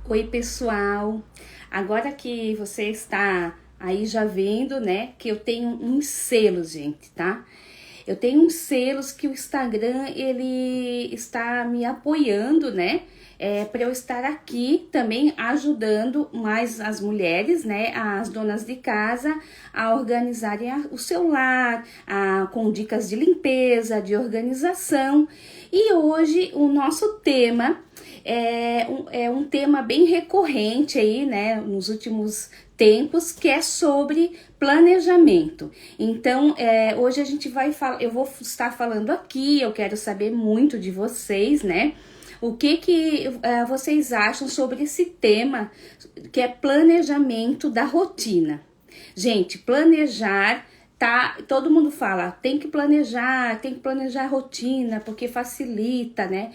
Oi, pessoal. Agora que você está aí já vendo, né, que eu tenho uns selos, gente, tá? Eu tenho uns selos que o Instagram, ele está me apoiando, né? Para eu estar aqui também ajudando mais as mulheres, né, as donas de casa, a organizarem o seu lar, com dicas de limpeza, de organização. E hoje o nosso tema é um tema bem recorrente aí, né, nos últimos tempos, que é sobre planejamento. Então, hoje a gente vai falar, eu vou estar falando aqui, eu quero saber muito de vocês, né? O que vocês acham sobre esse tema, que é planejamento da rotina? Gente, planejar, tá? Todo mundo fala, tem que planejar a rotina, porque facilita, né?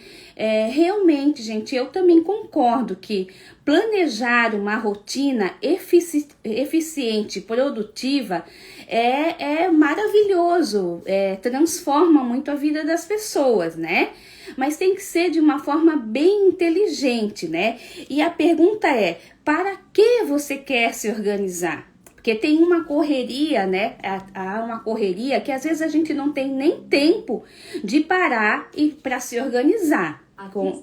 Realmente, gente, eu também concordo que planejar uma rotina eficiente, produtiva, é maravilhoso, transforma muito a vida das pessoas, né? Mas tem que ser de uma forma bem inteligente, né? E a pergunta é, para que você quer se organizar? Porque tem uma correria, né? Há uma correria que às vezes a gente não tem nem tempo de parar e para se organizar.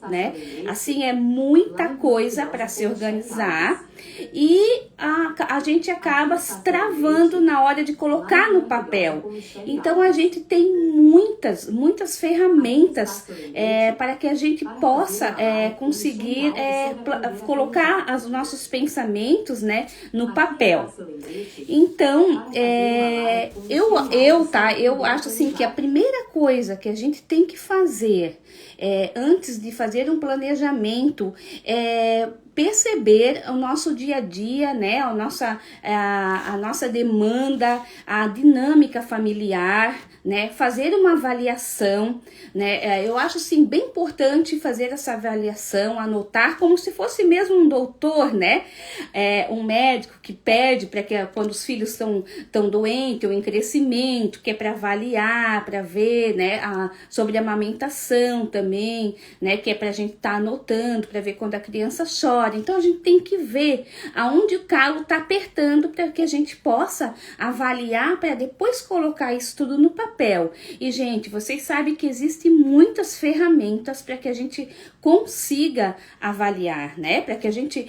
Né? Assim, é muita coisa para se organizar e a gente acaba se travando na hora de colocar no papel. Então a gente tem muitas ferramentas para que a gente possa conseguir colocar os nossos pensamentos, né, no papel. Então eu acho assim que a primeira coisa que a gente tem que fazer antes de fazer um planejamento, perceber o nosso dia a dia, né, a nossa demanda, a dinâmica familiar, né, fazer uma avaliação, né, eu acho assim bem importante fazer essa avaliação, anotar como se fosse mesmo um doutor, né, um médico que pede para que quando os filhos estão doentes ou em crescimento, que é para avaliar, para ver, né, sobre a amamentação também, né, que é para a gente estar anotando, para ver quando a criança chora. Então a gente tem que ver aonde o calo está apertando para que a gente possa avaliar para depois colocar isso tudo no papel. E gente, vocês sabem que existem muitas ferramentas para que a gente consiga avaliar, né? Para que a gente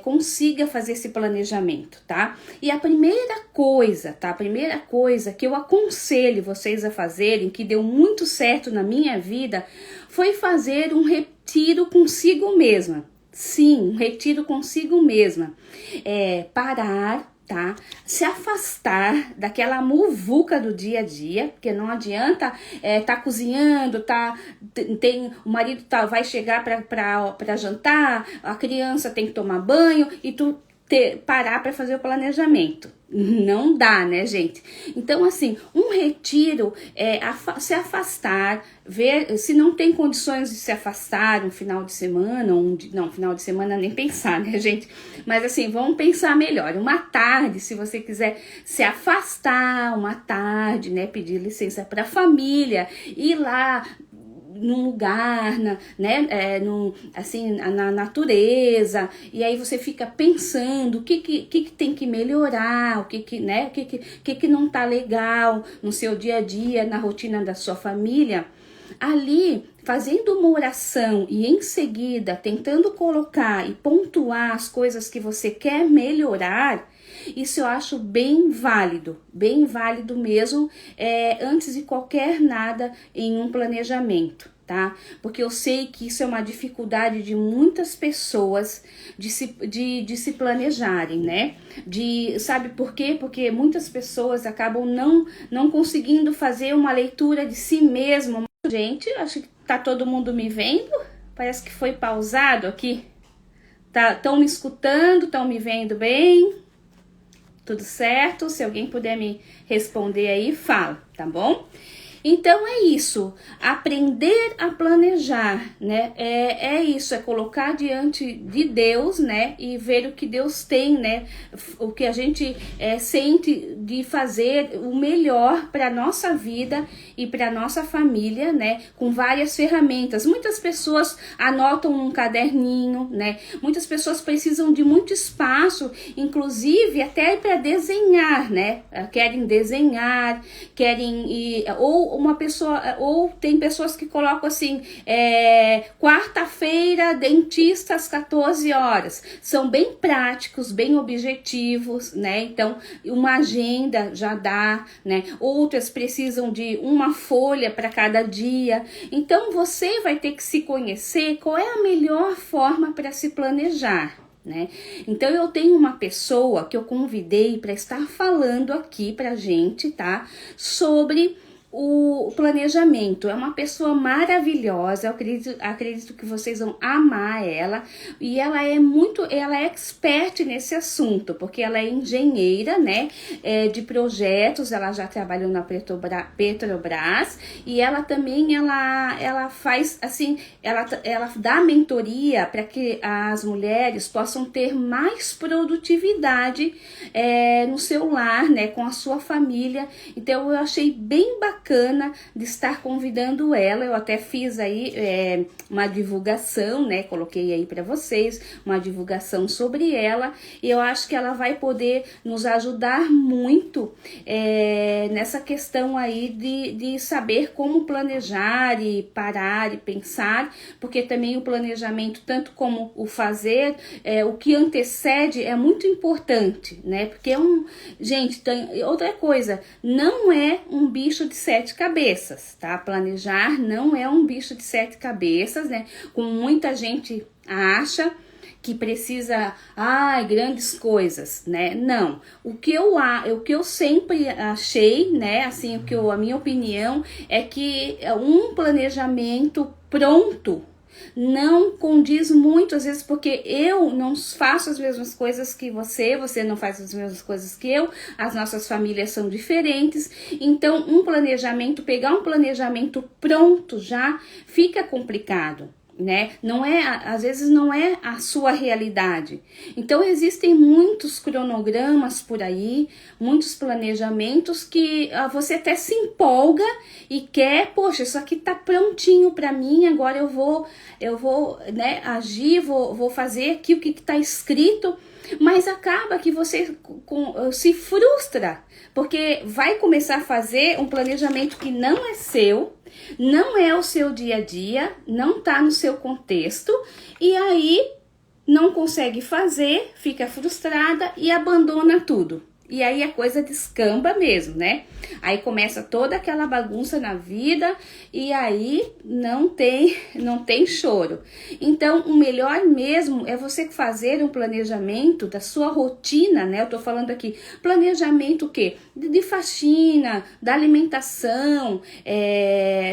consiga fazer esse planejamento, tá? E a primeira coisa, tá? A primeira coisa que eu aconselho vocês a fazerem, que deu muito certo na minha vida, foi fazer um retiro consigo mesma. Sim, um retiro consigo mesma. Parar, tá? Se afastar daquela muvuca do dia a dia, porque não adianta tá cozinhando, o marido vai chegar para jantar, a criança tem que tomar banho e tu parar para fazer o planejamento. Não dá, né, gente? Então, assim, um retiro se afastar, ver se não tem condições de se afastar um final de semana, não, final de semana nem pensar, né, gente? Mas assim, vamos pensar melhor. Uma tarde, se você quiser se afastar uma tarde, né, pedir licença para a família, ir lá num lugar, na natureza, e aí você fica pensando o que tem que melhorar, o que não tá legal no seu dia a dia, na rotina da sua família. Ali, fazendo uma oração e em seguida tentando colocar e pontuar as coisas que você quer melhorar, isso eu acho bem válido mesmo, antes de qualquer nada em um planejamento, tá? Porque eu sei que isso é uma dificuldade de muitas pessoas de se planejarem, né? Sabe por quê? Porque muitas pessoas acabam não conseguindo fazer uma leitura de si mesmo. Gente, acho que tá todo mundo me vendo? Parece que foi pausado aqui. Estão me escutando? Estão me vendo bem? Tudo certo? Se alguém puder me responder aí, fala, tá bom? Então é isso, aprender a planejar, né? É isso, é colocar diante de Deus, né? E ver o que Deus tem, né? O que a gente sente de fazer o melhor para nossa vida e para nossa família, né? Com várias ferramentas. Muitas pessoas anotam num caderninho, né? Muitas pessoas precisam de muito espaço, inclusive até para desenhar, né? Querem desenhar, querem ir, ou uma pessoa, ou tem pessoas que colocam assim, quarta-feira, dentista às 14 horas. São bem práticos, bem objetivos, né? Então, uma agenda já dá, né? Outras precisam de uma folha para cada dia. Então, você vai ter que se conhecer qual é a melhor forma para se planejar. Né? Então eu tenho uma pessoa que eu convidei para estar falando aqui pra gente, tá? Sobre o planejamento. É uma pessoa maravilhosa, eu acredito que vocês vão amar ela, e ela é expert nesse assunto, porque ela é engenheira, né, de projetos, ela já trabalhou na Petrobras, e ela também, ela faz, assim, ela dá mentoria para que as mulheres possam ter mais produtividade no seu lar, né, com a sua família. Então eu achei bem bacana de estar convidando ela. Eu até fiz aí uma divulgação, né? Coloquei aí para vocês uma divulgação sobre ela, e eu acho que ela vai poder nos ajudar muito nessa questão aí de saber como planejar e parar e pensar, porque também o planejamento, tanto como o fazer, o que antecede é muito importante, né? Porque gente, tem outra coisa, não é um bicho de sete cabeças, tá? Planejar não é um bicho de sete cabeças, né? Como muita gente acha que precisa, grandes coisas, né? Não. O que eu sempre achei, né? Assim, a minha opinião é que um planejamento pronto não condiz muito, às vezes, porque eu não faço as mesmas coisas que você não faz as mesmas coisas que eu, as nossas famílias são diferentes, então pegar um planejamento pronto já fica complicado, né? Às vezes não é a sua realidade. Então existem muitos cronogramas por aí, muitos planejamentos que você até se empolga e quer, poxa, isso aqui tá prontinho para mim, agora eu vou, né, agir, vou fazer aqui o que tá escrito, mas acaba que você se frustra, porque vai começar a fazer um planejamento que não é seu, não é o seu dia a dia, não tá no seu contexto, e aí não consegue fazer, fica frustrada e abandona tudo. E aí a coisa descamba mesmo, né? Aí começa toda aquela bagunça na vida e aí não tem choro. Então, o melhor mesmo é você fazer um planejamento da sua rotina, né? Eu tô falando aqui, planejamento o quê? De faxina, da alimentação,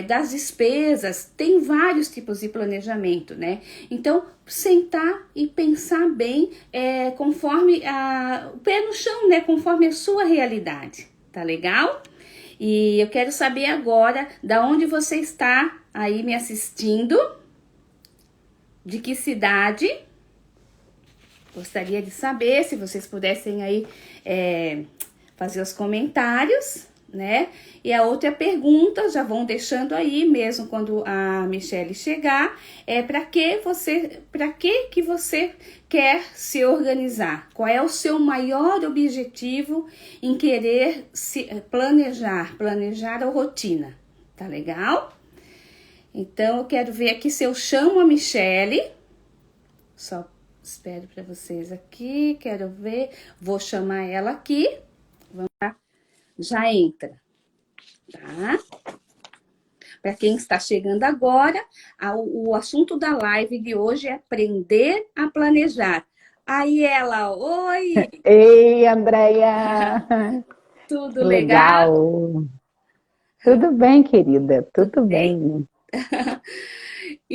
das despesas. Tem vários tipos de planejamento, né? Então, sentar e pensar bem conforme o pé no chão, né? Conforme a sua realidade, tá legal? E eu quero saber agora da onde você está aí me assistindo, de que cidade. Gostaria de saber se vocês pudessem aí fazer os comentários, né? E a outra pergunta, já vão deixando aí, mesmo quando a Michelle chegar, para que você quer se organizar? Qual é o seu maior objetivo em querer se planejar a rotina? Tá legal? Então, eu quero ver aqui se eu chamo a Michelle. Só espero para vocês aqui, quero ver. Vou chamar ela aqui. Vamos lá. Já entra, tá? Para quem está chegando agora, o assunto da live de hoje é aprender a planejar. Aí ela, oi! Ei, Andréia! Tudo Que legal? legal! Tudo bem, querida? Tudo Tudo bem? bem.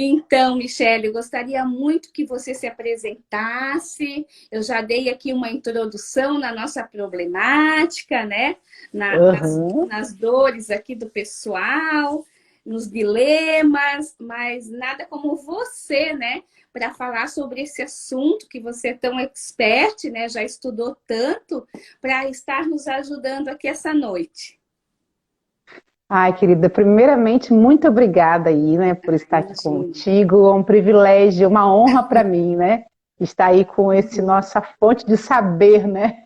Então, Michele, eu gostaria muito que você se apresentasse. Eu já dei aqui uma introdução na nossa problemática, né? Uhum. Nas dores aqui do pessoal, nos dilemas, mas nada como você, né? Para falar sobre esse assunto que você é tão expert, né? Já estudou tanto, para estar nos ajudando aqui essa noite. Ai, querida, primeiramente, muito obrigada aí, né, por estar aqui Imagina. contigo. É um privilégio, uma honra para mim, né? Estar aí com esse Uhum. nossa fonte de saber, né?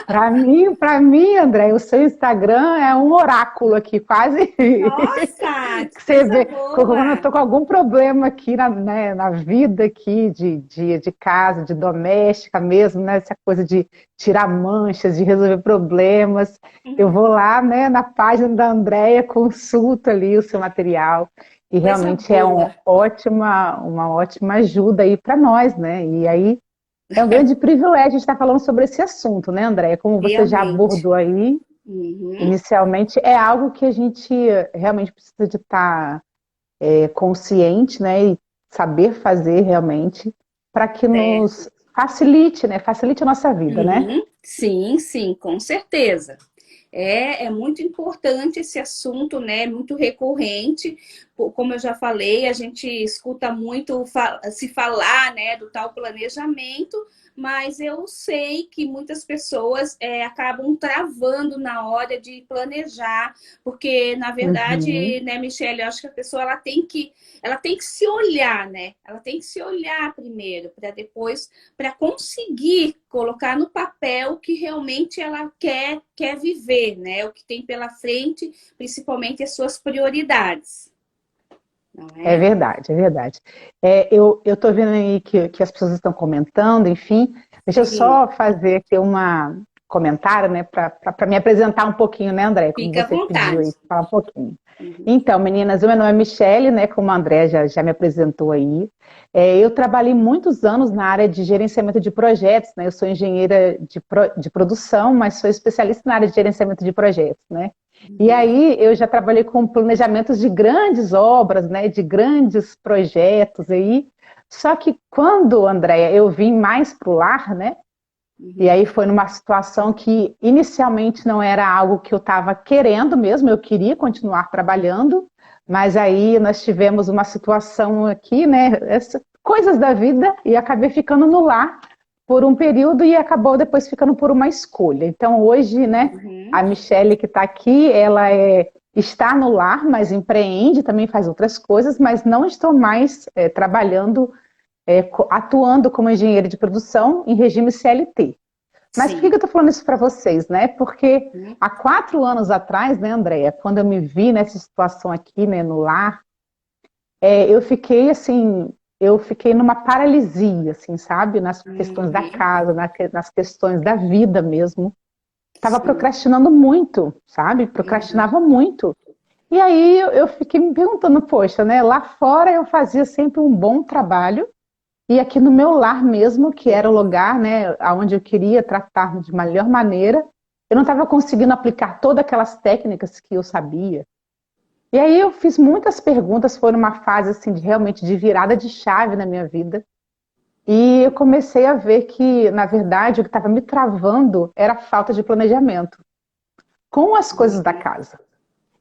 Para mim, André, o seu Instagram é um oráculo aqui, quase. Nossa, que Que você coisa vê, quando eu boa! tô com algum problema aqui na vida aqui, de casa, de doméstica mesmo, né? Essa coisa de tirar manchas, de resolver problemas. Eu vou Uhum. lá, né, na página da Andréia, consulto ali o seu material. E Coisa realmente é boa. uma ótima ajuda aí para nós, né? E aí é um grande privilégio estar falando sobre esse assunto, né, Andréia? Como você já Realmente. abordou aí, Uhum. inicialmente, é algo que a gente realmente precisa de estar consciente, né, e saber fazer realmente para que nos Certo. facilite, né, facilite a nossa vida, né? Uhum. Sim, sim, com certeza. É muito importante esse assunto, né? Muito recorrente. Como eu já falei, a gente escuta muito se falar, né, do tal planejamento, mas eu sei que muitas pessoas acabam travando na hora de planejar, porque, na Uhum. verdade, né, Michelle, eu acho que a pessoa ela tem que se olhar, né? Ela tem que se olhar primeiro, para depois, para conseguir colocar no papel o que realmente ela quer viver, né? O que tem pela frente, principalmente as suas prioridades, não É é? verdade, é verdade. Eu estou vendo aí que as pessoas estão comentando, enfim. Deixa eu Sim, só fazer aqui um comentário, né, para me apresentar um pouquinho, né, André, como fica à você pediu aí, vontade. falar um pouquinho. Uhum. Então, meninas, o meu nome é Michele, né, como a André já me apresentou aí. Eu trabalhei muitos anos na área de gerenciamento de projetos, né, eu sou engenheira de produção, mas sou especialista na área de gerenciamento de projetos, né. E Uhum. aí eu já trabalhei com planejamentos de grandes obras, né, de grandes projetos aí. Só que quando, Andréia, eu vim mais para o lar, né, e Uhum. aí foi numa situação que inicialmente não era algo que eu estava querendo mesmo, eu queria continuar trabalhando, mas aí nós tivemos uma situação aqui, né, coisas da vida, e acabei ficando no lar por um período e acabou depois ficando por uma escolha. Então hoje, né, Uhum. a Michelle que está aqui, está no lar, mas empreende, também faz outras coisas, mas não estou mais trabalhando, atuando como engenheira de produção em regime CLT. Mas por que Sim. eu estou falando isso para vocês, né? Porque Uhum. há 4 anos atrás, né, Andréia, quando eu me vi nessa situação aqui, né, no lar, eu fiquei assim, eu fiquei numa paralisia, assim, sabe? Nas questões da Uhum. casa, nas questões da vida mesmo. Estava Sim. procrastinando muito, sabe? Uhum. Procrastinava muito. E aí eu fiquei me perguntando, poxa, né? Lá fora eu fazia sempre um bom trabalho, e aqui no meu lar mesmo, que era o lugar, né, onde eu queria tratar de melhor maneira, eu não estava conseguindo aplicar todas aquelas técnicas que eu sabia. E aí eu fiz muitas perguntas, foi numa fase assim de realmente de virada de chave na minha vida. E eu comecei a ver que, na verdade, o que estava me travando era a falta de planejamento com as coisas da Uhum. casa.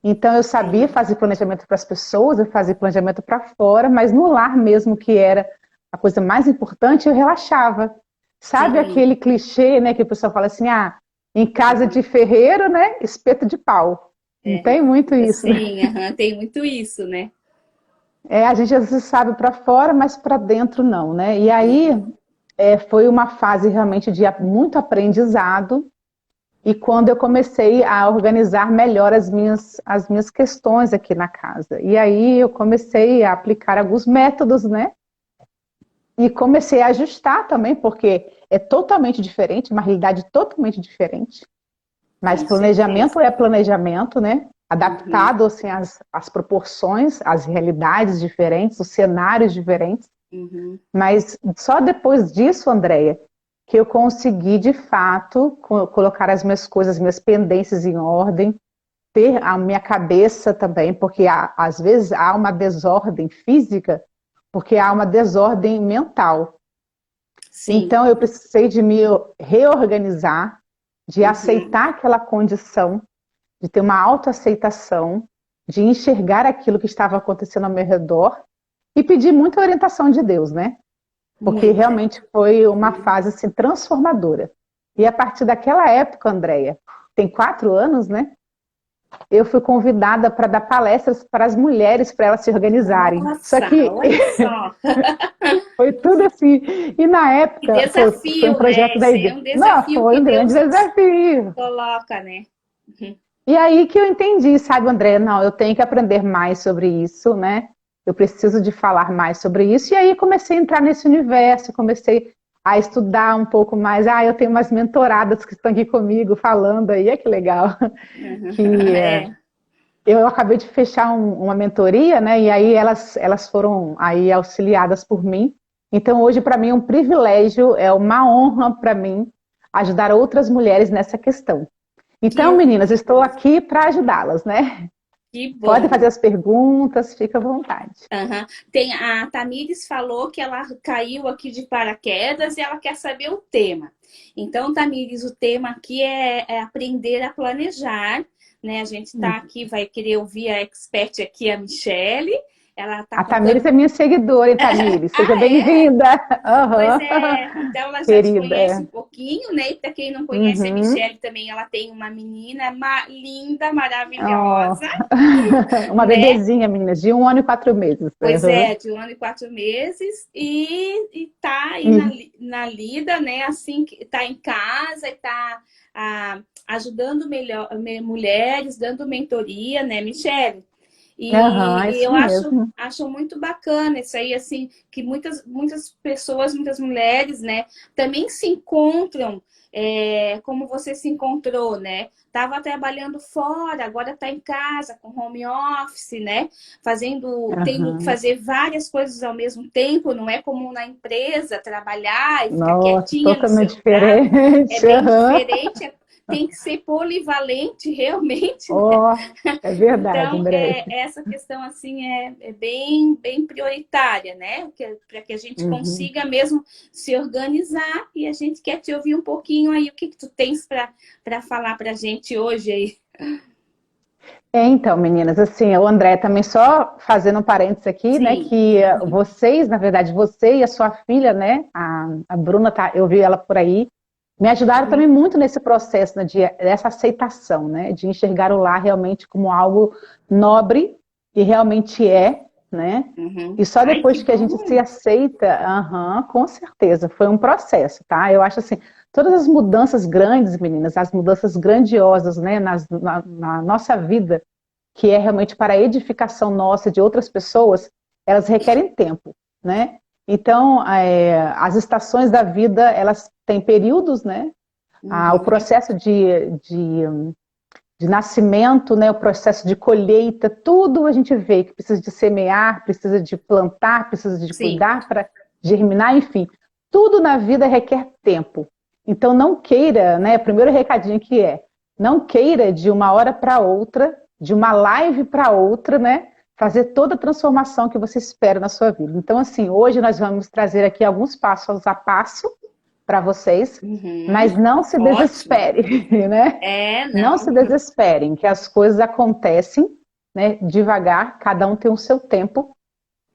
Então eu sabia Sim. fazer planejamento para as pessoas, eu fazia planejamento para fora, mas no lar mesmo, que era a coisa mais importante, eu relaxava. Sabe Sim. aquele clichê, né, que o pessoal fala assim, em casa Uhum. de ferreiro, né, espeto de pau. Não É. tem muito isso, né? Sim, aham, tem muito isso, né? A gente às vezes sabe para fora, mas para dentro não, né? E aí Uhum. foi uma fase realmente de muito aprendizado. E quando eu comecei a organizar melhor as minhas questões aqui na casa. E aí eu comecei a aplicar alguns métodos, né? E comecei a ajustar também, porque é totalmente diferente, uma realidade totalmente diferente. Mas Com certeza. planejamento é planejamento, né? Uhum. Adaptado assim, às proporções, às realidades diferentes, os cenários diferentes. Uhum. Mas só depois disso, Andréia, que eu consegui, de fato, colocar as minhas coisas, as minhas pendências em ordem, ter a minha cabeça também, porque às vezes há uma desordem física, porque há uma desordem mental. Sim. Então eu precisei de me reorganizar, de aceitar aquela condição, de ter uma autoaceitação, de enxergar aquilo que estava acontecendo ao meu redor e pedir muita orientação de Deus, né? Porque Muita. realmente foi uma fase assim, transformadora. E a partir daquela época, Andréia, tem 4 anos, né? Eu fui convidada para dar palestras para as mulheres, para elas se organizarem. Só Nossa, que olha só. foi tudo assim. E na Que época foi um desafio, projeto né? da Isso aí é igreja. um Não, desafio foi que um grande Deus desafio. coloca, né? E aí que eu entendi, sabe, André? Não, eu tenho que aprender mais sobre isso, né? Eu preciso de falar mais sobre isso. E aí comecei a entrar nesse universo, comecei a estudar um pouco mais. Ah, eu tenho umas mentoradas que estão aqui comigo falando aí, é que legal. Que É. eu acabei de fechar uma mentoria, né? E aí elas foram aí auxiliadas por mim. Então hoje para mim é um privilégio, é uma honra para mim ajudar outras mulheres nessa questão. Então, Que, meninas, estou aqui para ajudá-las, né? que Pode fazer bom. as perguntas, fica à vontade. Aham. Tem, a Tamires falou que ela caiu aqui de paraquedas e ela quer saber o tema. Então, Tamires, o tema aqui é aprender a planejar, né? A gente está aqui, vai querer ouvir a expert aqui, a Michele. Ela está A Tamires contando. é minha seguidora, hein, Tamires? Seja Ah, é? bem-vinda. Pois Aham. é, então ela já te conhece Querida. um pouquinho, né? E para quem não conhece a Uhum. Michelle também, ela tem uma menina linda, Oh. maravilhosa, Uma né? bebezinha, meninas, de 1 ano e 4 meses. Pois Uhum. é, de 1 ano e 4 meses e tá aí E- na lida, né? Assim, que tá em casa e tá ajudando mulheres, dando mentoria, né, Michelle? Aham, é E isso eu mesmo. acho muito bacana isso aí, assim, que muitas pessoas, muitas mulheres, né, também se encontram, como você se encontrou, né? Tava trabalhando fora, agora tá em casa, com home office, né? Tendo que Aham. fazer várias coisas ao mesmo tempo, não é como na empresa, trabalhar e ficar Nossa, quietinha no seu totalmente lugar. É diferente. bem Aham. diferente, tem que ser polivalente realmente, né? Oh, é verdade, Então, André. essa questão assim é bem prioritária, né? Para que a gente Uhum. consiga mesmo se organizar e a gente quer te ouvir um pouquinho aí. O que que tu tens para falar para a gente hoje aí? Então, meninas, assim, o André também só fazendo um parênteses aqui, né, Sim. que vocês, na verdade, você e a sua filha, né, a Bruna, tá, eu vi ela por aí, me ajudaram também muito nesse processo, né, dessa aceitação, né, de enxergar o lar realmente como algo nobre, e realmente é, né, Uhum. e só Ai, que depois que a gente se bom! aceita, aham, com certeza, foi um processo, tá? Eu acho assim, todas as mudanças grandes, meninas, as mudanças grandiosas, né, na nossa vida, que é realmente para a edificação nossa e de outras pessoas, elas requerem tempo, né? Então, as estações da vida, elas têm períodos, né? O Uhum. processo de nascimento, né? O processo de colheita, tudo a gente vê que precisa de semear, precisa de plantar, precisa de Sim. cuidar para germinar, enfim. Tudo na vida requer tempo. Então, não queira, né? Primeiro recadinho que não queira de uma hora para outra, de uma live para outra, né? Fazer toda a transformação que você espera na sua vida. Então, assim, hoje nós vamos trazer aqui alguns passos a passo para vocês, Uhum. mas não se Ótimo. desespere, né? Não se Não. desesperem, que as coisas acontecem, né, devagar, cada um tem o seu tempo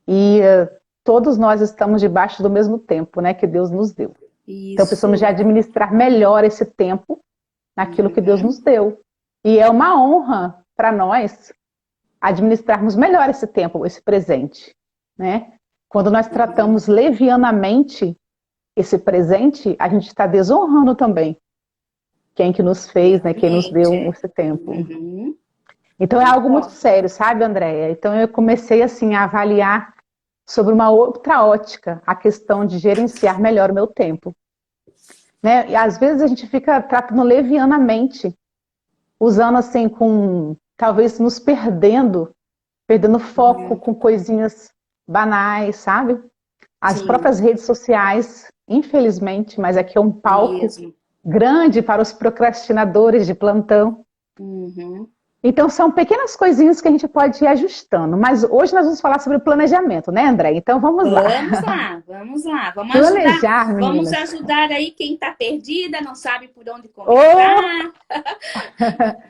e todos nós estamos debaixo do mesmo tempo, né, que Deus nos deu. Então precisamos Isso. de administrar melhor esse tempo naquilo que Deus Uhum. nos deu. E é uma honra para nós administrarmos melhor esse tempo, esse presente, né? Quando nós Uhum. tratamos levianamente esse presente, a gente está desonrando também quem que nos fez, né? Quem nos Realmente. deu esse tempo. Uhum. Então é algo muito Concordo. sério, sabe, Andréia? Então eu comecei assim a avaliar sobre uma outra ótica a questão de gerenciar melhor o meu tempo, né? E às vezes a gente fica tratando levianamente, usando assim com talvez nos perdendo foco Uhum. com coisinhas banais, sabe? As Sim, próprias redes sociais, infelizmente, mas aqui é um palco mesmo. grande para os procrastinadores de plantão. Uhum. Então, são pequenas coisinhas que a gente pode ir ajustando. Mas hoje nós vamos falar sobre planejamento, né, André? Então, vamos lá. Vamos lá, vamos lá. Planejar, Vamos meninas. ajudar aí quem está perdida, não sabe por onde Oh! começar.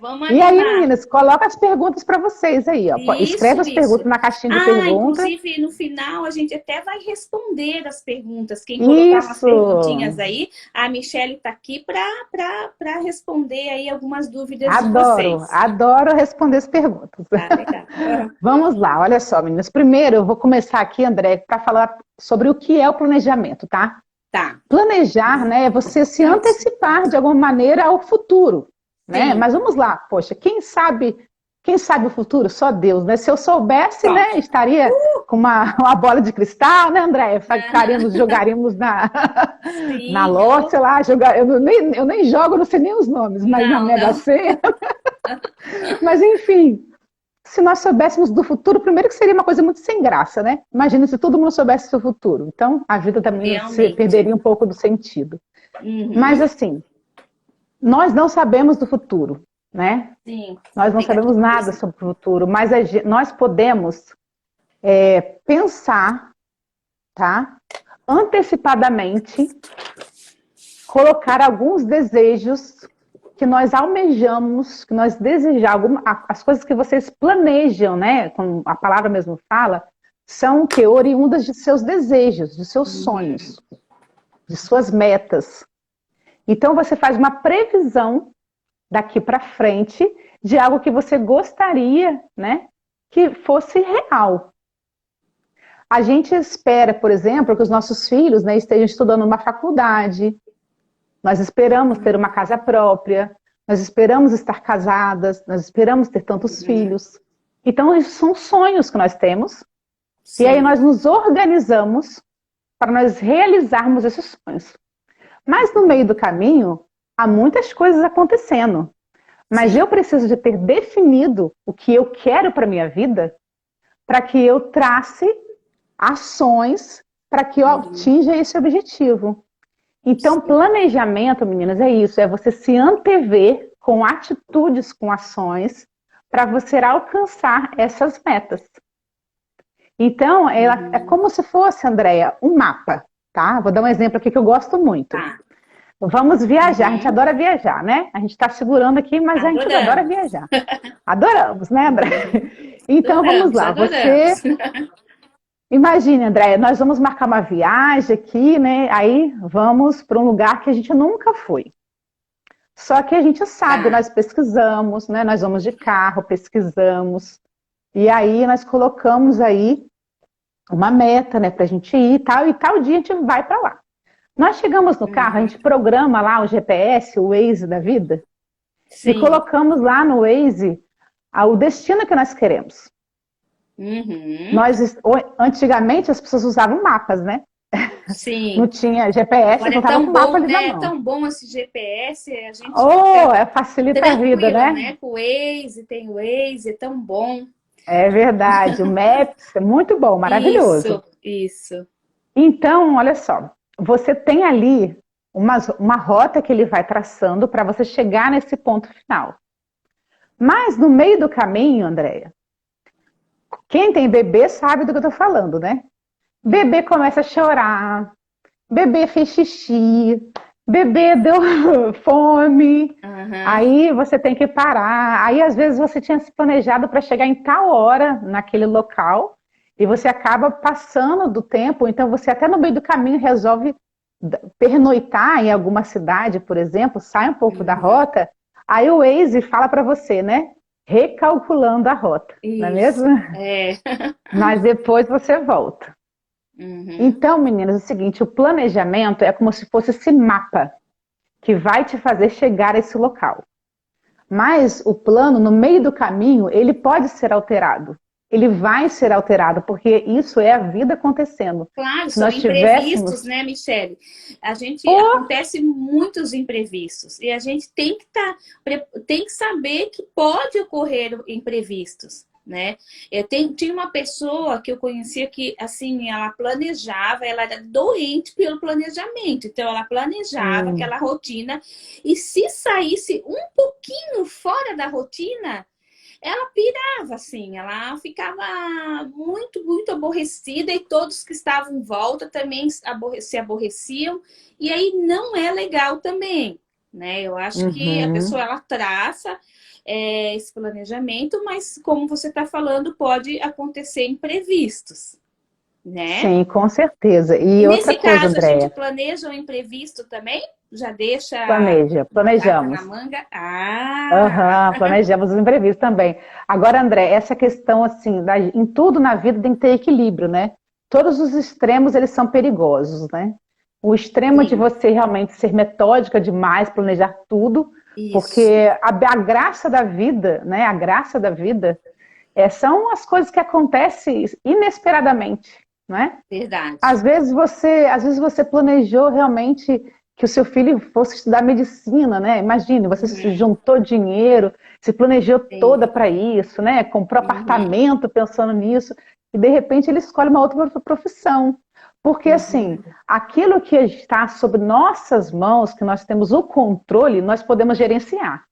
Vamos E aí, animar. meninas, coloca as perguntas para vocês aí, ó. Escreve Isso, as isso. perguntas na caixinha de Ah, perguntas. inclusive no final a gente até vai responder as perguntas. Quem colocar umas Isso! perguntinhas aí, a Michelle está aqui para responder aí algumas dúvidas de Adoro, vocês. adoro responder as perguntas. Tá legal. Vamos lá, olha só, meninas. Primeiro, eu vou começar aqui, André, para falar sobre o que é o planejamento, tá? Tá. Planejar, né, é você se antecipar de alguma maneira ao futuro, né? Sim. Mas vamos lá, poxa, quem sabe o futuro? Só Deus, né? Se eu soubesse, Só. né, estaria com uma bola de cristal, né, André? Jogaríamos na Sim. lote, sei lá, eu nem jogo, não sei nem os nomes, mas na Não, Mega não. Sena. Mas enfim, se nós soubéssemos do futuro, primeiro que seria uma coisa muito sem graça, né? Imagina se todo mundo soubesse do futuro. Então, a vida também se Realmente. perderia um pouco do sentido. Mas Uhum. assim, nós não sabemos do futuro, né? Sim. Nós não Tem sabemos aquela nada coisa. sobre o futuro, mas nós podemos pensar, tá? Antecipadamente, colocar alguns desejos que nós almejamos, que nós desejamos, as coisas que vocês planejam, né? Como a palavra mesmo fala, são que oriundas de seus desejos, de seus sonhos, de suas metas. Então você faz uma previsão daqui para frente de algo que você gostaria, né, que fosse real. A gente espera, por exemplo, que os nossos filhos, né, estejam estudando numa faculdade. Nós esperamos ter uma casa própria. Nós esperamos estar casadas. Nós esperamos ter tantos filhos. Então, isso são sonhos que nós temos. Sim. E aí nós nos organizamos para nós realizarmos esses sonhos. Mas no meio do caminho, há muitas coisas acontecendo. Mas eu preciso de ter definido o que eu quero para a minha vida, para que eu trace ações para que eu atinja esse objetivo. Então, planejamento, meninas, é isso. É você se antever com atitudes, com ações, para você alcançar essas metas. Então, é como se fosse, Andréia, um mapa, tá? Vou dar um exemplo aqui que eu gosto muito. Tá. Vamos viajar, a gente adora viajar, né? A gente está segurando aqui, mas a gente adora viajar. Adoramos, né, André? Então, vamos lá. Adoramos. Você imagine, André, nós vamos marcar uma viagem aqui, né? Aí vamos para um lugar que a gente nunca foi. Só que a gente sabe, nós pesquisamos, né? Nós vamos de carro, pesquisamos. E aí nós colocamos aí uma meta, né, para a gente ir e tal dia a gente vai para lá. Nós chegamos no carro, a gente programa lá o GPS, o Waze da vida, Sim. e colocamos lá no Waze o destino que nós queremos. Antigamente as pessoas usavam mapas, né? Sim. Não tinha GPS, agora não estava com o mapa ali na mão. É tão bom esse GPS, a gente facilita a vida, né? Com o Waze, tem o Waze, é tão bom. É verdade, o Maps é muito bom, maravilhoso. Isso. Então, olha só, você tem ali uma rota que ele vai traçando para você chegar nesse ponto final. Mas no meio do caminho, Andréia, quem tem bebê sabe do que eu estou falando, né? Bebê começa a chorar, bebê fez xixi, bebê deu fome, aí você tem que parar. Aí às vezes você tinha se planejado para chegar em tal hora naquele local e você acaba passando do tempo, então você até no meio do caminho resolve pernoitar em alguma cidade, por exemplo, sai um pouco da rota, aí o Waze fala para você, né? Recalculando a rota, não é mesmo? Mas depois você volta. Então, meninas, é o seguinte, o planejamento é como se fosse esse mapa que vai te fazer chegar a esse local. Mas o plano, no meio do caminho, ele pode ser alterado. Ele vai ser alterado, porque isso é a vida acontecendo. Claro, são imprevistos, né, Michelle? Acontece muitos imprevistos e a gente tem que saber que pode ocorrer imprevistos, né? Tinha uma pessoa que eu conhecia que, assim, ela planejava, ela era doente pelo planejamento, então ela planejava aquela rotina e se saísse um pouquinho fora da rotina, ela pirava, assim, ela ficava muito, muito aborrecida e todos que estavam em volta também se aborreciam. E aí não é legal também, né? Eu acho que a pessoa, Uhum. ela traça esse planejamento, mas como você está falando, pode acontecer imprevistos, né? Sim, com certeza. E E outra nesse coisa, caso, a gente Andréia, planeja o imprevisto também? Já deixa uma carta na planejamos. manga? Ah! Aham, planejamos os imprevistos também. Agora, André, essa questão assim, em tudo na vida tem que ter equilíbrio, né? Todos os extremos, eles são perigosos, né? O extremo de Sim, você realmente ser metódica demais, planejar tudo, isso, porque a graça da vida, né? A graça da vida são as coisas que acontecem inesperadamente, né? verdade. Às vezes você planejou realmente que o seu filho fosse estudar medicina, né? Imagine, você se Uhum, juntou dinheiro, se planejou sim, toda para isso, né? Comprou uhum, apartamento pensando nisso, e de repente ele escolhe uma outra profissão. Porque assim, uhum. aquilo que está sob nossas mãos, que nós temos o controle, nós podemos gerenciar.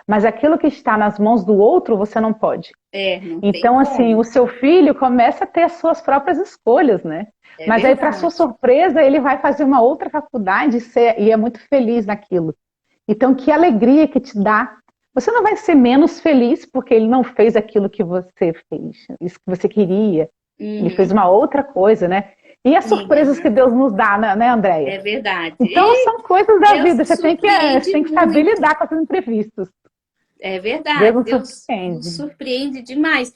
Mas aquilo que está nas mãos do outro, você não pode. Não tem Então, assim, o como. seu filho começa a ter as suas próprias escolhas, né? É Mas aí, para sua verdade. surpresa, ele vai fazer uma outra faculdade e é muito feliz naquilo. Então, que alegria que te dá. Você não vai ser menos feliz porque ele não fez aquilo que você fez, isso que você queria. Ele fez Uhum, uma outra coisa, né? E as surpresas que uhum, Deus nos dá, né, Andréia? é verdade. Então, E são coisas da Deus vida. nos Você surpreende tem que saber muito. lidar com os imprevistos. É Deus verdade. nos Deus nos surpreende. surpreende demais.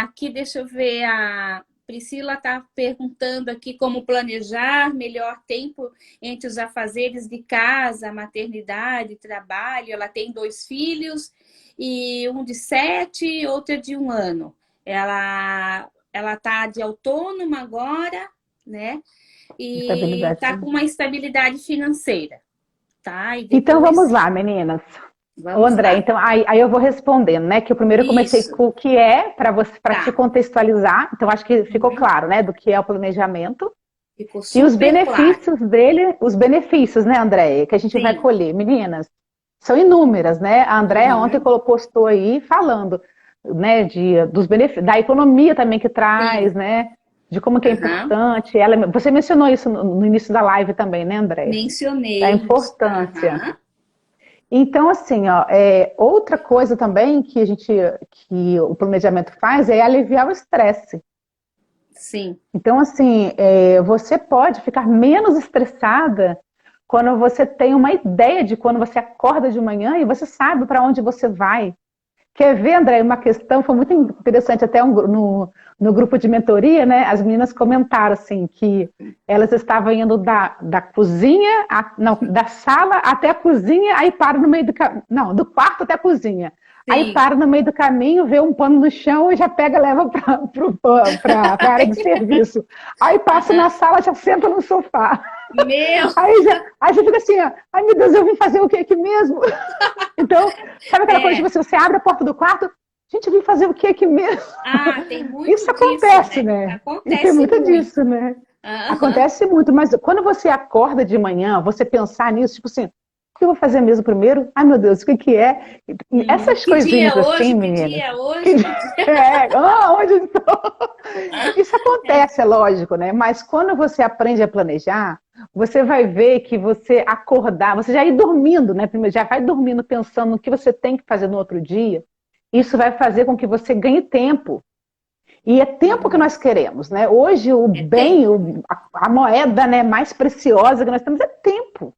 Aqui, deixa eu ver, a Priscila está perguntando aqui como planejar melhor tempo entre os afazeres de casa, maternidade, trabalho. Ela tem 2 filhos, e um de 7 e outra de 1 ano. Ela está de autônoma agora, né? E Estabilidade está com uma financeira. estabilidade financeira, tá? E Então vamos depois, lá, meninas. Ô, vamos André, lá. então aí eu vou respondendo, né? Que eu primeiro comecei Isso, com o que é para você, para te tá. contextualizar. Então acho que ficou Uhum. claro, né? Do que é o planejamento Ficou e os super claro. benefícios dele, os benefícios, né, Andréia, que a gente vai Sim. colher. Meninas, são inúmeras, né? A Andréia ontem Uhum. postou aí falando, né, dos benefícios, da economia também que traz, Sim. né? De como que é Aham. importante. Você mencionou isso no início da live também, né, Andréia? Da Mencionei isso. importância. Aham. Então, assim, ó, outra coisa também que o planejamento faz é aliviar o estresse. Sim. Então, assim, você pode ficar menos estressada quando você tem uma ideia de quando você acorda de manhã e você sabe para onde você vai. Quer ver, André, uma questão, foi muito interessante, até no grupo de mentoria, né? As meninas comentaram assim que elas estavam indo da cozinha, não, da sala até a cozinha, aí param no meio não, do quarto até a cozinha. Aí Sim. para no meio do caminho, vê um pano no chão e já pega e leva para a área de serviço. Aí passa na Aham. sala, já senta no sofá. Meu. Aí você fica assim, ó, ai meu Deus, eu vim fazer o que aqui mesmo? Então, sabe aquela coisa de É. você abre a porta do quarto, gente, eu vim fazer o que aqui mesmo? Tem muito Isso disso, acontece, né? né? E tem Acontece muito muito. disso, né? Aham. Acontece muito, mas quando você acorda de manhã, você pensar nisso, tipo assim, o que eu vou fazer mesmo primeiro? Ai, meu Deus, o que que é? E essas Que dia é coisinhas assim, hoje? Que meninas. dia é Que... hoje? Que dia... Onde eu estou? Isso É. acontece, é lógico, né? Mas quando você aprende a planejar, você vai ver que você acordar, você já ir dormindo, né? Primeiro, já vai dormindo pensando no que você tem que fazer no outro dia. Isso vai fazer com que você ganhe tempo. E é tempo que Uhum. nós queremos, né? Hoje o É bem, tempo. a moeda, né, mais preciosa que nós temos é tempo.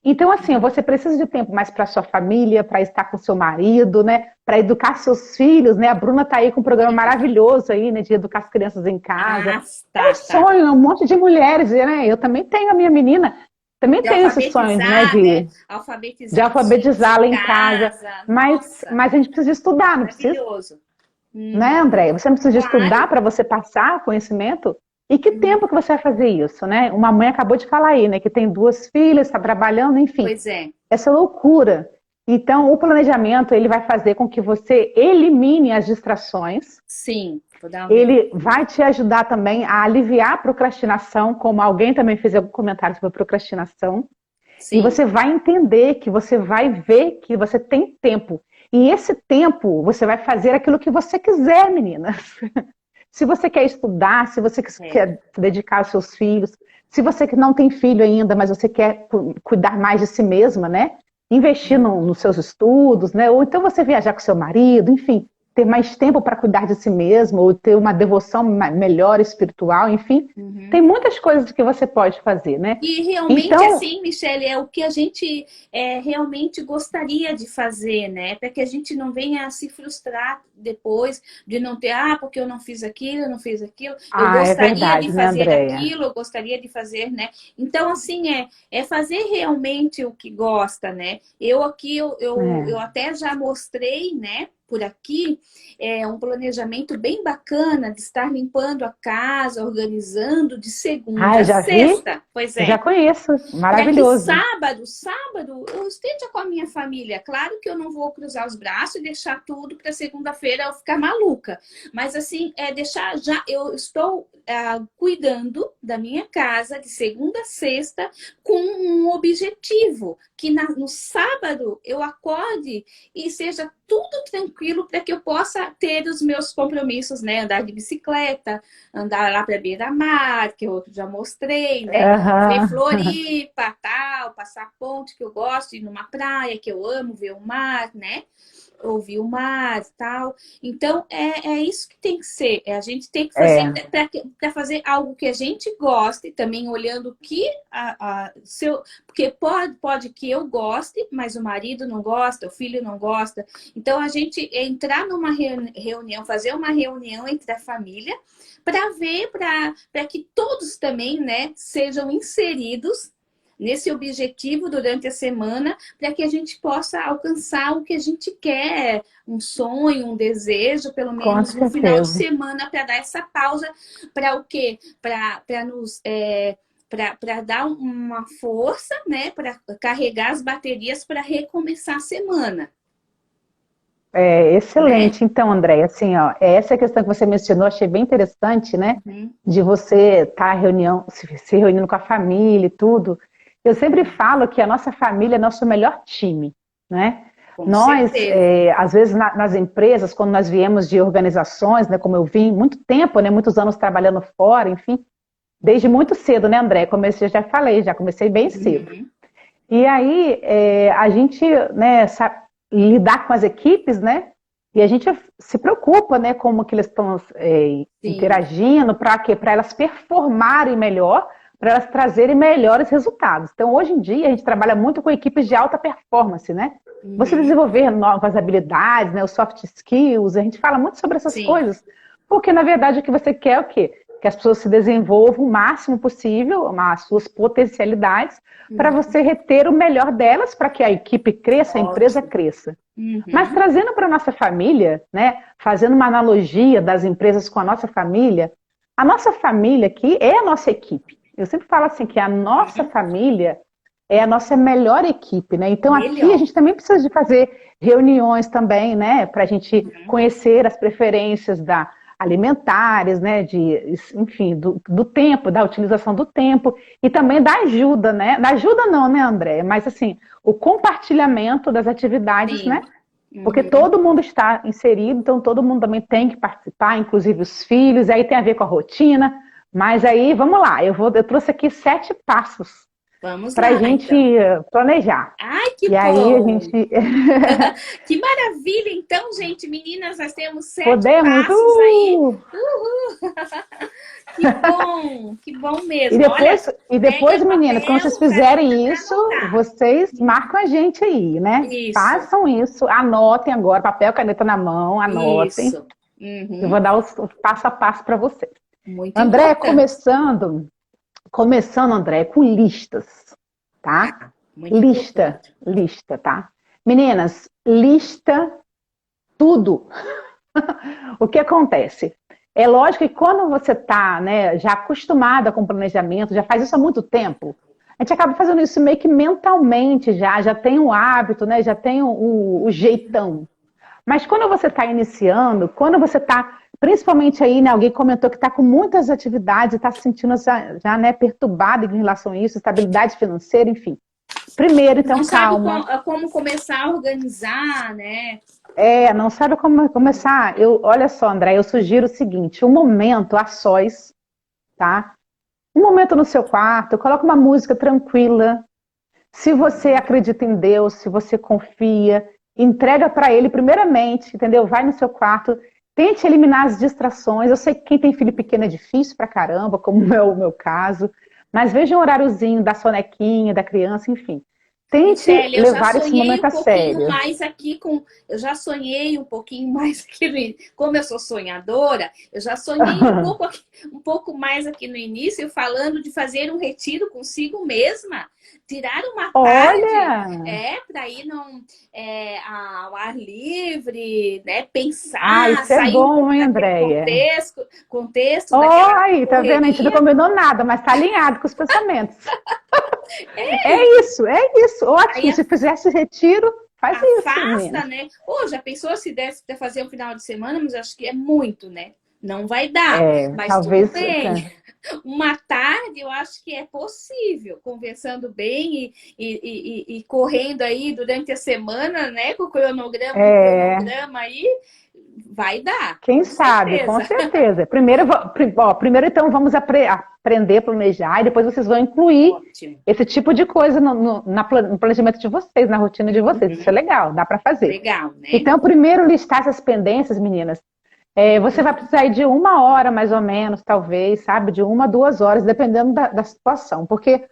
Então, assim, Uhum. você precisa de tempo mais para sua família, para estar com seu marido, né? Para educar seus filhos, né? A Bruna está aí com um programa maravilhoso aí, né? De educar as crianças em casa. Ah, É um tá, tá. sonho, um monte de mulheres, né? Eu também tenho a minha menina, também De tenho esse sonho, né? alfabetizar, né? De Alfabetizar os filhos em alfabetizá-la em casa. casa. Mas, Nossa, mas a gente precisa estudar, não precisa? maravilhoso. Né, Uhum. Andréia? Você não precisa de estudar Claro. para você passar conhecimento? E que Uhum. tempo que você vai fazer isso, né? Uma mãe acabou de falar aí, né? Que tem 2 filhas, está trabalhando, enfim. Pois é. Essa loucura. Então, o planejamento, ele vai fazer com que você elimine as distrações. Sim, vou dar uma. Ele vai te ajudar também a aliviar a procrastinação, como alguém também fez algum comentário sobre procrastinação. E Sim. você vai entender que você vai ver que você tem tempo. E esse tempo você vai fazer aquilo que você quiser, meninas. Se você quer estudar, se você quer se dedicar aos seus filhos, se você que não tem filho ainda, mas você quer cuidar mais de si mesma, né? Investir nos seus estudos, né? Ou então você viajar com seu marido, enfim, ter mais tempo para cuidar de si mesmo, ou ter uma devoção melhor espiritual, enfim. Tem muitas coisas que você pode fazer, né? E realmente, Então, assim, Michele, é o que a gente realmente gostaria de fazer, né? Para que a gente não venha se frustrar depois de não ter, porque eu não fiz aquilo, eu não fiz aquilo. Eu é gostaria de verdade, né, fazer Andréia? aquilo, eu gostaria de fazer, né? Então, assim, é fazer realmente o que gosta, né? Eu aqui, eu É. até já mostrei, né? Por aqui, um planejamento bem bacana de estar limpando a casa, organizando de segunda Eu a já vi, sexta. Pois já é. conheço, Para que maravilhoso. sábado, eu esteja com a minha família. Claro que eu não vou cruzar os braços e deixar tudo para segunda-feira eu ficar maluca. Mas assim, deixar já. Eu estou cuidando da minha casa de segunda a sexta com um objetivo. Que no sábado eu acorde e seja tudo tranquilo para que eu possa ter os meus compromissos, né? Andar de bicicleta, andar lá para beira-mar, que eu já mostrei, né? Ver Aham. Floripa, tal, passar ponte que eu gosto, ir numa praia que eu amo, ver o mar, né? Ouvir o mar, tal. Então, é isso que tem que ser. A gente tem que fazer É, para fazer algo que a gente goste, também olhando o que porque pode que eu goste, mas o marido não gosta, o filho não gosta. Então, a gente entrar numa reunião, fazer uma reunião entre a família para ver, para que todos também, né, sejam inseridos nesse objetivo durante a semana, para que a gente possa alcançar o que a gente quer, um sonho, um desejo, pelo com menos no final de certeza. semana, para dar essa pausa, para o quê? Para nos para dar uma força, né, para carregar as baterias para recomeçar a semana, né? Excelente. Então, André, assim, ó, essa questão que você mencionou, achei bem interessante, né? Uhum. De você estar se reunindo com a família e tudo. Eu sempre falo que a nossa família é nosso melhor time, né? Com Nós, certeza. às vezes, nas empresas, quando nós viemos de organizações, né, como eu vim, muito tempo, né, muitos anos trabalhando fora, enfim, desde muito cedo, né, André? Comecei, já falei, já comecei bem cedo. Uhum. E aí, a gente, né, sabe lidar com as equipes, né? E a gente se preocupa, né, como que eles estão Sim, interagindo, para quê? Para elas performarem melhor, para elas trazerem melhores resultados. Então, hoje em dia, a gente trabalha muito com equipes de alta performance, né? Você uhum. desenvolver novas habilidades, né, os soft skills, a gente fala muito sobre essas Sim. coisas, porque, na verdade, o que você quer é o quê? Que as pessoas se desenvolvam o máximo possível, as suas potencialidades, para Uhum. você reter o melhor delas, para que a equipe cresça, a empresa Ótimo. cresça. Mas Uhum. trazendo para a nossa família, né, fazendo uma analogia das empresas com a nossa família aqui é a nossa equipe. Eu sempre falo assim que a nossa Uhum. família é a nossa melhor equipe, né? Então aqui a Melhor. gente também precisa de fazer reuniões também, né, para a gente Uhum. conhecer as preferências alimentares, né, enfim, do tempo, da utilização do tempo e também da ajuda, né? Da ajuda não, né, André? Mas assim, o compartilhamento das atividades, Sim. né? Porque Uhum. todo mundo está inserido, então todo mundo também tem que participar, inclusive os filhos, aí tem a ver com a rotina. Mas aí, vamos lá, eu trouxe aqui 7 passos Vamos para a lá, gente então. planejar. Ai, que E aí a bom! gente Que maravilha! Então, gente, meninas, nós temos 7 podemos. passos aí. Uhul! Que bom E mesmo. Olha, depois, e peguem depois, o meninas, quando papel, vocês caneta fizerem para isso, anotar. vocês marcam a gente aí, né? Isso, Façam isso, anotem agora, papel, caneta na mão, anotem. isso. Eu Uhum. vou dar o passo a passo para vocês. Muito André, importante. começando, André, com listas, tá? Muito Lista, importante. lista, tá? Meninas, lista tudo. O que acontece? É lógico que quando você está, né, já acostumada com planejamento, já faz isso há muito tempo, a gente acaba fazendo isso meio que mentalmente já tem o hábito, né, já tem o jeitão. Mas quando você está iniciando, quando você está, principalmente aí, né, alguém comentou que está com muitas atividades e está se sentindo já, né, perturbado em relação a isso, estabilidade financeira, enfim. Primeiro, então, Não sabe calma. como começar a organizar, né? Não sabe como começar? Olha só, André, eu sugiro o seguinte, um momento a sós, tá? Um momento no seu quarto, coloca uma música tranquila. Se você acredita em Deus, se você confia, entrega para Ele primeiramente, entendeu? Vai no seu quarto, tente eliminar as distrações. Eu sei que quem tem filho pequeno é difícil pra caramba, como é o meu caso, mas veja um horáriozinho da sonequinha, da criança, enfim. Tente Michele, eu já levar esse sonhei momento um a pouquinho sério. mais aqui com. Eu já sonhei um pouquinho mais aqui no início. Como eu sou sonhadora, eu já sonhei um pouco mais aqui no início, falando de fazer um retiro consigo mesma. Tirar uma tarde Olha! para ir ao ar livre, né? Pensar, Isso é sair um bom, pouco hein, daquele Andréia? contexto Oh, daquela aí, tá vendo? A gente não correria. combinou nada, mas tá alinhado com os pensamentos. É isso. Aí Ótimo. Se fizesse retiro, faz isso, afasta, menina. né? Ou já pensou se desse para fazer um final de semana, mas acho que é muito, né? Não vai dar, mas tudo Talvez. bem. Uma tarde eu acho que é possível, conversando bem e correndo aí durante a semana, né? Com o cronograma, um É, cronograma aí, vai dar, quem com sabe, com certeza. certeza. Primeiro então, vamos aprender a planejar e depois vocês vão incluir Ótimo. esse tipo de coisa no planejamento de vocês, na rotina de vocês. Isso é Uhum. legal, dá para fazer. Legal, né? Então, primeiro listar essas pendências, meninas. Você vai precisar ir de 1 hora, mais ou menos, talvez, sabe? De 1 a 2 horas, dependendo da situação. Porque,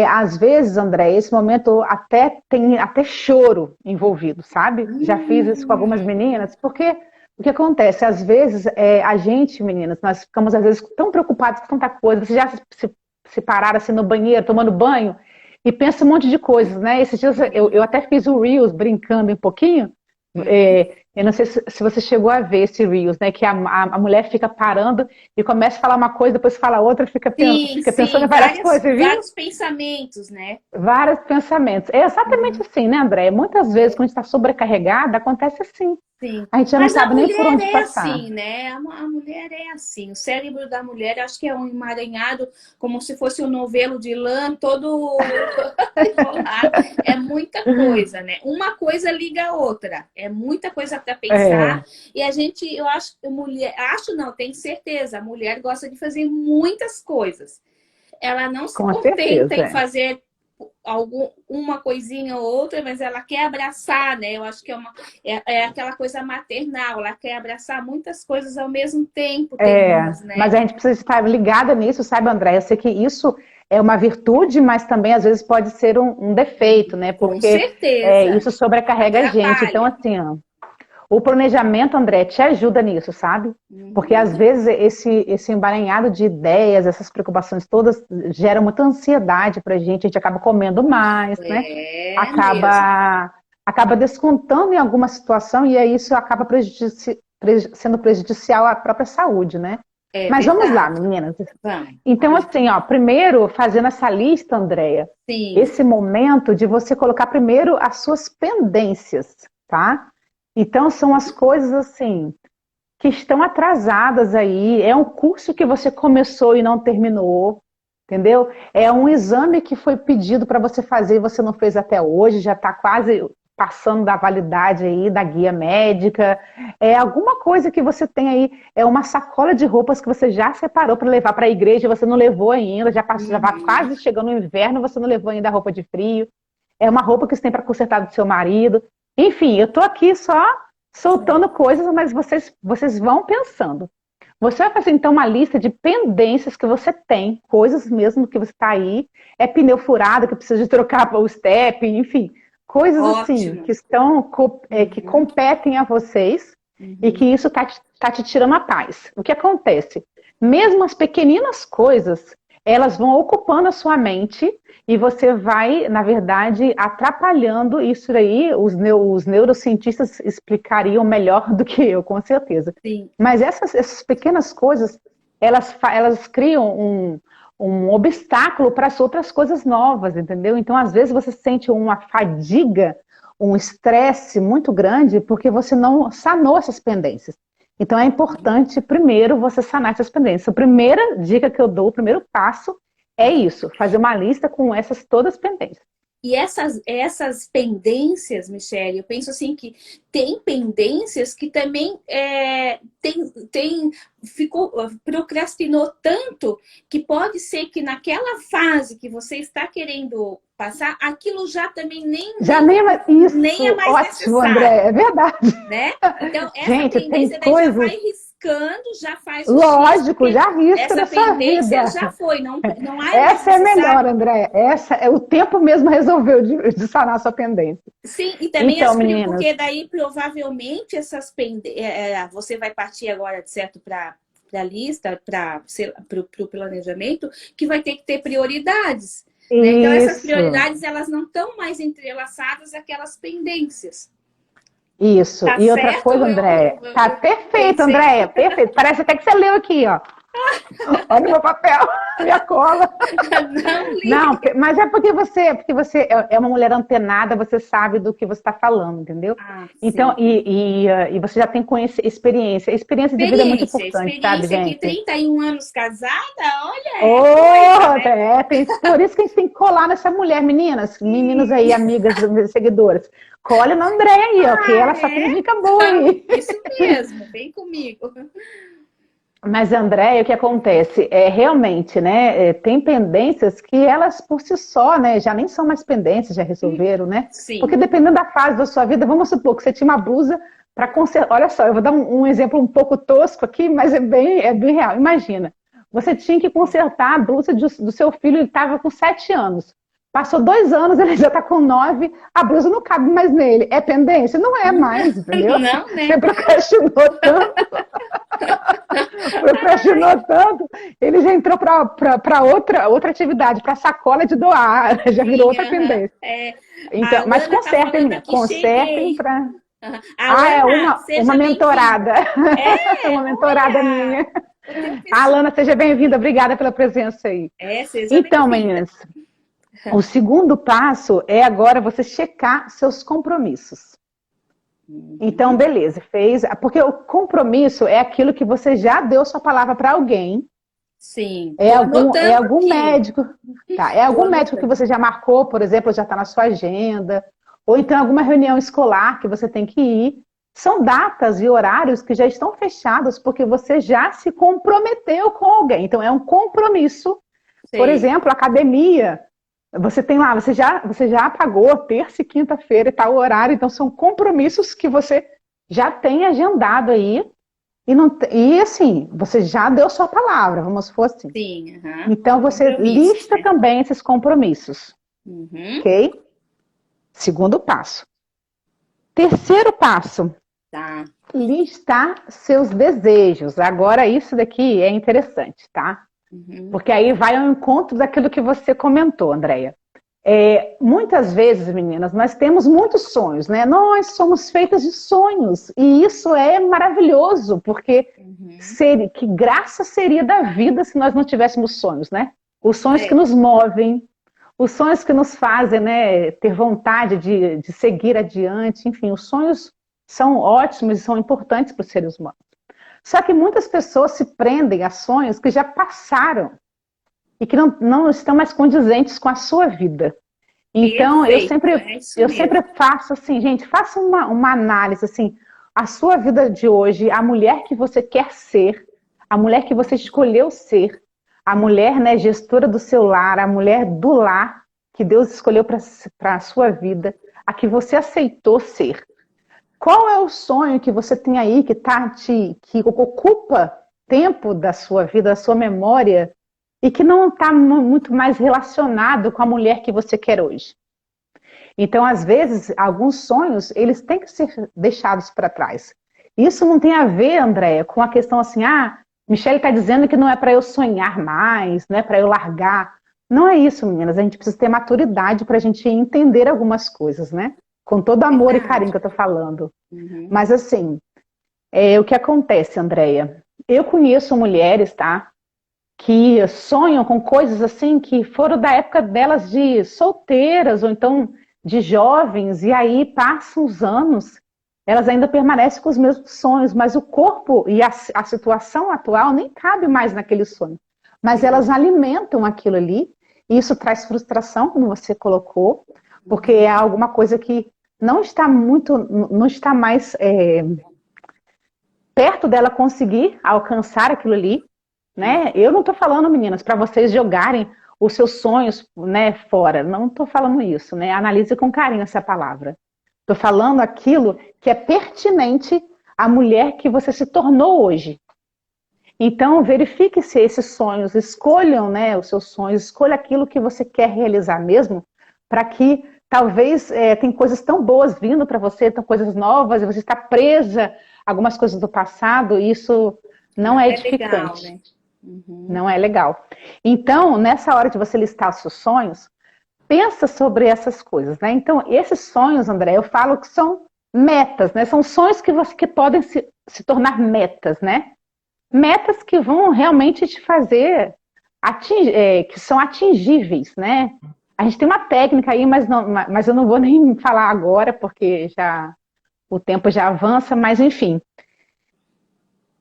às vezes, André, esse momento até tem até choro envolvido, sabe? Já fiz isso com algumas Hum, meninas, porque o que acontece? Às vezes, a gente, meninas, nós ficamos, às vezes, tão preocupadas com tanta coisa. Vocês já se pararam assim no banheiro, tomando banho, e pensa um monte de coisas, né? Esses dias eu até fiz o Reels brincando um pouquinho. uhum. Eu não sei se você chegou a ver esse Reels, né? Que a mulher fica parando e começa a falar uma coisa, depois fala outra, Sim, fica pensando sim, em várias coisas, viu? vários pensamentos, né? Vários pensamentos. É exatamente Uhum. assim, né, André? Muitas vezes, quando a gente está sobrecarregada, acontece assim. Sim, A gente já não mas a sabe nem por mulher onde é passar. assim, né? A mulher é assim. O cérebro da mulher, acho que é um emaranhado, como se fosse um novelo de lã, todo enrolado. É muita coisa, né? Uma coisa liga a outra. É muita coisa para pensar. É, E a gente, eu acho, mulher, acho não, tenho certeza, a mulher gosta de fazer muitas coisas. Ela não se com contenta certeza. em fazer uma coisinha ou outra, mas ela quer abraçar, né? Eu acho que é aquela coisa maternal, ela quer abraçar muitas coisas ao mesmo tempo, tem umas, Mas né? a gente precisa estar ligada nisso, sabe, André? Eu sei que isso é uma virtude, mas também às vezes pode ser um defeito, né? Com Porque certeza. isso sobrecarrega a gente. Então, Atrapalha. assim, ó, o planejamento, André, te ajuda nisso, sabe? Porque às Uhum. vezes esse emaranhado de ideias, essas preocupações todas, gera muita ansiedade pra gente, a gente acaba comendo mais, né? É mesmo. Acaba descontando em alguma situação e aí isso acaba sendo prejudicial à própria saúde, né? É Mas vamos lá, verdade. meninas. Vamos. Então, assim, ó, primeiro, fazendo essa lista, Andréia, Sim. esse momento de você colocar primeiro as suas pendências, tá? Então, são as coisas, assim, que estão atrasadas aí. É um curso que você começou e não terminou, entendeu? É um exame que foi pedido para você fazer e você não fez até hoje, já está quase passando da validade aí da guia médica. É alguma coisa que você tem aí, é uma sacola de roupas que você já separou para levar para a igreja, você não levou ainda, já vai Uhum. quase chegando o inverno, você não levou ainda a roupa de frio. É uma roupa que você tem para consertar do seu marido. Enfim, eu estou aqui só soltando coisas, mas vocês vão pensando. Você vai fazer então uma lista de pendências que você tem, coisas mesmo que você está aí, é pneu furado que precisa de trocar o step, enfim, coisas assim Ótimo. que estão que Uhum. competem a vocês e que Uhum. isso tá te tirando a paz. O que acontece? Mesmo as pequeninas coisas, elas vão ocupando a sua mente e você vai, na verdade, atrapalhando isso aí. Os neurocientistas explicariam melhor do que eu, com certeza. Sim. Mas essas pequenas coisas, elas criam um obstáculo para as outras coisas novas, entendeu? Então, às vezes, você sente uma fadiga, um estresse muito grande, porque você não sanou essas pendências. Então, é importante, primeiro, você sanar essas pendências. A primeira dica que eu dou, o primeiro passo, é isso, fazer uma lista com essas todas pendências. E essas pendências, Michele, eu penso assim que tem pendências que também ficou, procrastinou tanto que pode ser que naquela fase que você está querendo passar, aquilo já também Já nem é nem é isso, mais ótimo, André, necessário, é verdade. né? Então, essa Gente, tem pendência daí já vai coisas, riscando, já faz o X, lógico, porque já risca essa da sua pendência vida. já foi, não é mais Essa é melhor, necessário. André. Essa é o tempo mesmo resolveu de sanar a sua pendência. Sim, e também Então, meninas, porque daí provavelmente você vai partir agora, de certo, para a lista, para o planejamento, que vai ter que ter prioridades. Né? Então, essas isso. prioridades elas não estão mais entrelaçadas àquelas pendências. Isso. Tá E outra certo? coisa, Andréia, tá Eu perfeito, pensei. Andréia, perfeito. Parece até que você leu aqui, ó. Olha o meu papel, minha cola. Não Não, li. mas é porque você é uma mulher antenada, você sabe do que você está falando, entendeu? Ah, Então, sim. e você já tem experiência. Experiência de vida é muito importante, sabe, Experiência que gente? 31 anos casada, olha, é coisa, Oh, né? por isso que a gente tem que colar nessa mulher, meninas, meninas aí, amigas, seguidoras. Colhe na Andréia aí, ó, que ela Ah, só tem é? dica boa aí. Isso mesmo, vem comigo. Mas, Andréia, o que acontece? Realmente, né, tem pendências que elas por si só, né, já nem são mais pendências, já resolveram, né? Porque Sim. dependendo da fase da sua vida, vamos supor que você tinha uma blusa para consertar. Olha só, eu vou dar um exemplo um pouco tosco aqui, mas é bem real. Imagina, você tinha que consertar a blusa do seu filho, ele estava com 7 anos. Passou 2 anos, ele já está com 9, a blusa não cabe mais nele. É pendência? Não é mais, entendeu? Não, Você né? procrastinou tanto. Procrastinou tanto, ele já entrou para outra atividade, para sacola de doar, já virou Sim, outra pendência. a Então, mas Alana tá consertem, falando menina, aqui, consertem cheguei. para. Ah, é Alana, uma seja mentorada, bem-vinda. uma mentorada Olha, minha. o teu A pessoal. Alana, seja bem-vinda, obrigada pela presença aí. Seja Então, bem-vinda. meninas, o segundo passo é agora você checar seus compromissos. Então, Uhum. beleza, fez. Porque o compromisso é aquilo que você já deu sua palavra para alguém. Sim, É tô algum, é anotando algum aqui. médico, tá? É Tô algum médico que anotando. você já marcou, por exemplo, já está na sua agenda, ou então alguma reunião escolar que você tem que ir. São datas e horários que já estão fechados porque você já se comprometeu com alguém. Então, é um compromisso. Por Sei. exemplo, academia. Você tem lá, você já pagou terça e quinta-feira e tal horário. Então, são compromissos que você já tem agendado aí. E assim, você já deu sua palavra, vamos supor assim. Sim, aham. Então, você Compromissos, lista né? também esses compromissos, Uhum. ok? Segundo passo. Terceiro passo, Tá. listar seus desejos. Agora, isso daqui é interessante, tá? Uhum. Porque aí vai ao encontro daquilo que você comentou, Andréia. Muitas vezes, meninas, nós temos muitos sonhos, né? Nós somos feitas de sonhos. E isso é maravilhoso, porque Uhum. que graça seria da vida se nós não tivéssemos sonhos, né? Os sonhos que É. nos movem, os sonhos que nos fazem, né, ter vontade de seguir adiante, enfim, os sonhos são ótimos e são importantes para os seres humanos. Só que muitas pessoas se prendem a sonhos que já passaram e que não estão mais condizentes com a sua vida. Então, Perfeito, é isso eu sempre mesmo. faço assim, gente, faça uma análise, assim, a sua vida de hoje, a mulher que você quer ser, a mulher que você escolheu ser, a mulher, né, gestora do seu lar, a mulher do lar que Deus escolheu para a sua vida, a que você aceitou ser. Qual é o sonho que você tem aí que ocupa tempo da sua vida, da sua memória, e que não está muito mais relacionado com a mulher que você quer hoje? Então, às vezes, alguns sonhos, eles têm que ser deixados para trás. Isso não tem a ver, Andréia, com a questão assim, Michele está dizendo que não é para eu sonhar mais, não é para eu largar. Não é isso, meninas. A gente precisa ter maturidade para a gente entender algumas coisas, né? Com todo amor e carinho Verdade. que eu estou falando. Uhum. Mas assim, o que acontece, Andréia? Eu conheço mulheres, tá? Que sonham com coisas assim que foram da época delas de solteiras ou então de jovens, e aí passam os anos, elas ainda permanecem com os mesmos sonhos, mas o corpo e a situação atual nem cabe mais naquele sonho. Mas elas Sim. alimentam aquilo ali, e isso traz frustração, como você colocou, porque é alguma coisa que não está mais perto dela conseguir alcançar aquilo ali, né? Eu não estou falando, meninas, para vocês jogarem os seus sonhos, né, fora. Não estou falando isso, né? Analise com carinho essa palavra. Estou falando aquilo que é pertinente à mulher que você se tornou hoje. Então, verifique se esses sonhos, escolham, né, os seus sonhos, escolha aquilo que você quer realizar mesmo, para que talvez tem coisas tão boas vindo para você, tão coisas novas, e você está presa a algumas coisas do passado, e isso não é edificante. Legal, né? Não é legal. Então, nessa hora de você listar os seus sonhos, pensa sobre essas coisas, né? Então, esses sonhos, André, eu falo que são metas, né? São sonhos que podem se tornar metas, né? Metas que vão realmente te fazer que são atingíveis, né? A gente tem uma técnica aí, mas eu não vou nem falar agora, porque o tempo já avança, mas enfim.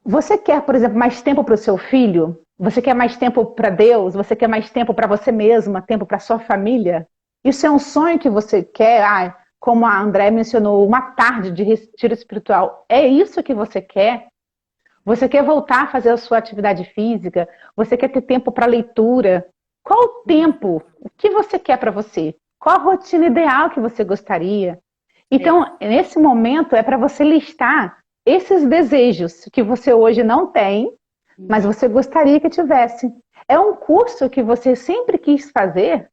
Você quer, por exemplo, mais tempo para o seu filho? Você quer mais tempo para Deus? Você quer mais tempo para você mesma, tempo para sua família? Isso é um sonho que você quer? Como a André mencionou, uma tarde de retiro espiritual. É isso que você quer? Você quer voltar a fazer a sua atividade física? Você quer ter tempo para leitura? Qual o tempo? O que você quer para você? Qual a rotina ideal que você gostaria? Então, nesse momento, é para você listar esses desejos que você hoje não tem, mas você gostaria que tivesse. É um curso que você sempre quis fazer.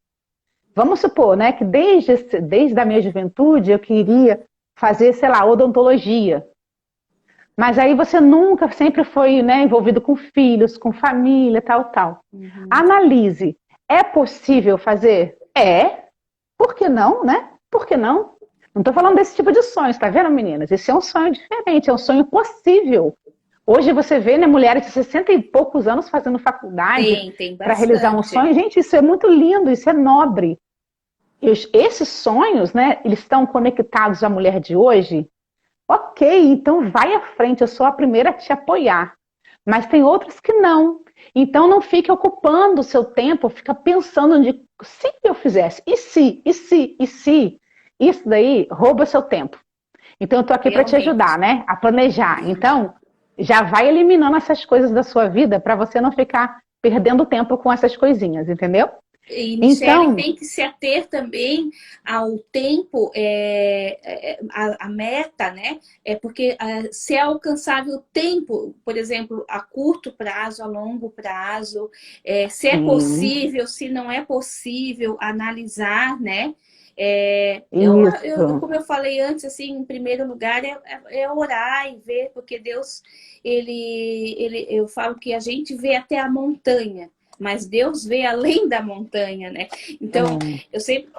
Vamos supor, né, que desde a minha juventude eu queria fazer, sei lá, odontologia. Mas aí você nunca, sempre foi, né, envolvido com filhos, com família, tal. Analise. É possível fazer? É. Por que não, né? Por que não? Não estou falando desse tipo de sonhos, tá vendo, meninas? Esse é um sonho diferente, é um sonho possível. Hoje você vê, né, mulheres de 60 e poucos anos fazendo faculdade para realizar um sonho. Gente, isso é muito lindo, isso é nobre. Esses sonhos, né, eles estão conectados à mulher de hoje? Ok, então vai à frente, eu sou a primeira a te apoiar. Mas tem outras que não. Então não fique ocupando o seu tempo, fica pensando de se eu fizesse, e se. Isso daí rouba seu tempo. Então eu tô aqui para te ajudar, né? A planejar. Então, já vai eliminando essas coisas da sua vida para você não ficar perdendo tempo com essas coisinhas, entendeu? E Michele, tem que se ater também ao tempo, a meta, né? Porque se é alcançável o tempo, por exemplo, a curto prazo, a longo prazo, se é possível, se não é possível, analisar, né? Como eu falei antes, assim, em primeiro lugar é orar e ver, porque Deus, eu falo que a gente vê até a montanha, mas Deus vê além da montanha, né? Então, eu sempre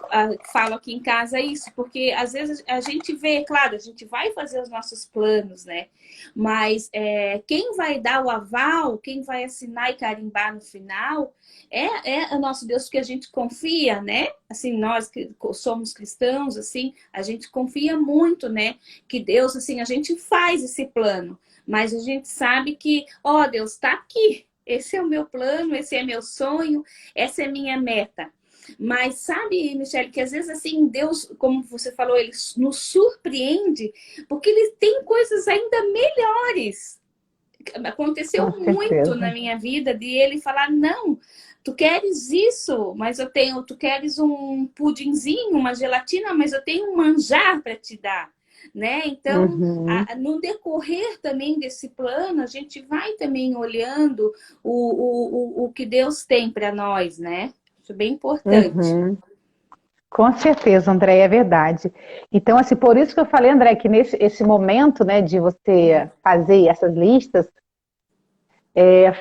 falo aqui em casa isso, porque às vezes a gente vê, claro, a gente vai fazer os nossos planos, né? Mas quem vai dar o aval, quem vai assinar e carimbar no final, é o nosso Deus, que a gente confia, né? Assim, nós que somos cristãos, assim, a gente confia muito, né? Que Deus, assim, a gente faz esse plano, mas a gente sabe que, Deus está aqui. Esse é o meu plano, esse é meu sonho, essa é minha meta. Mas sabe, Michele, que às vezes assim, Deus, como você falou, Ele nos surpreende, porque Ele tem coisas ainda melhores. Aconteceu muito na minha vida de Ele falar, não, tu queres isso, mas tu queres um pudinzinho, uma gelatina, mas eu tenho um manjar para te dar. Né? Então, no decorrer também desse plano, a gente vai também olhando o que Deus tem para nós, né? Isso é bem importante. Com certeza, André, é verdade. Então, assim, por isso que eu falei, André, que esse momento, né, de você fazer essas listas,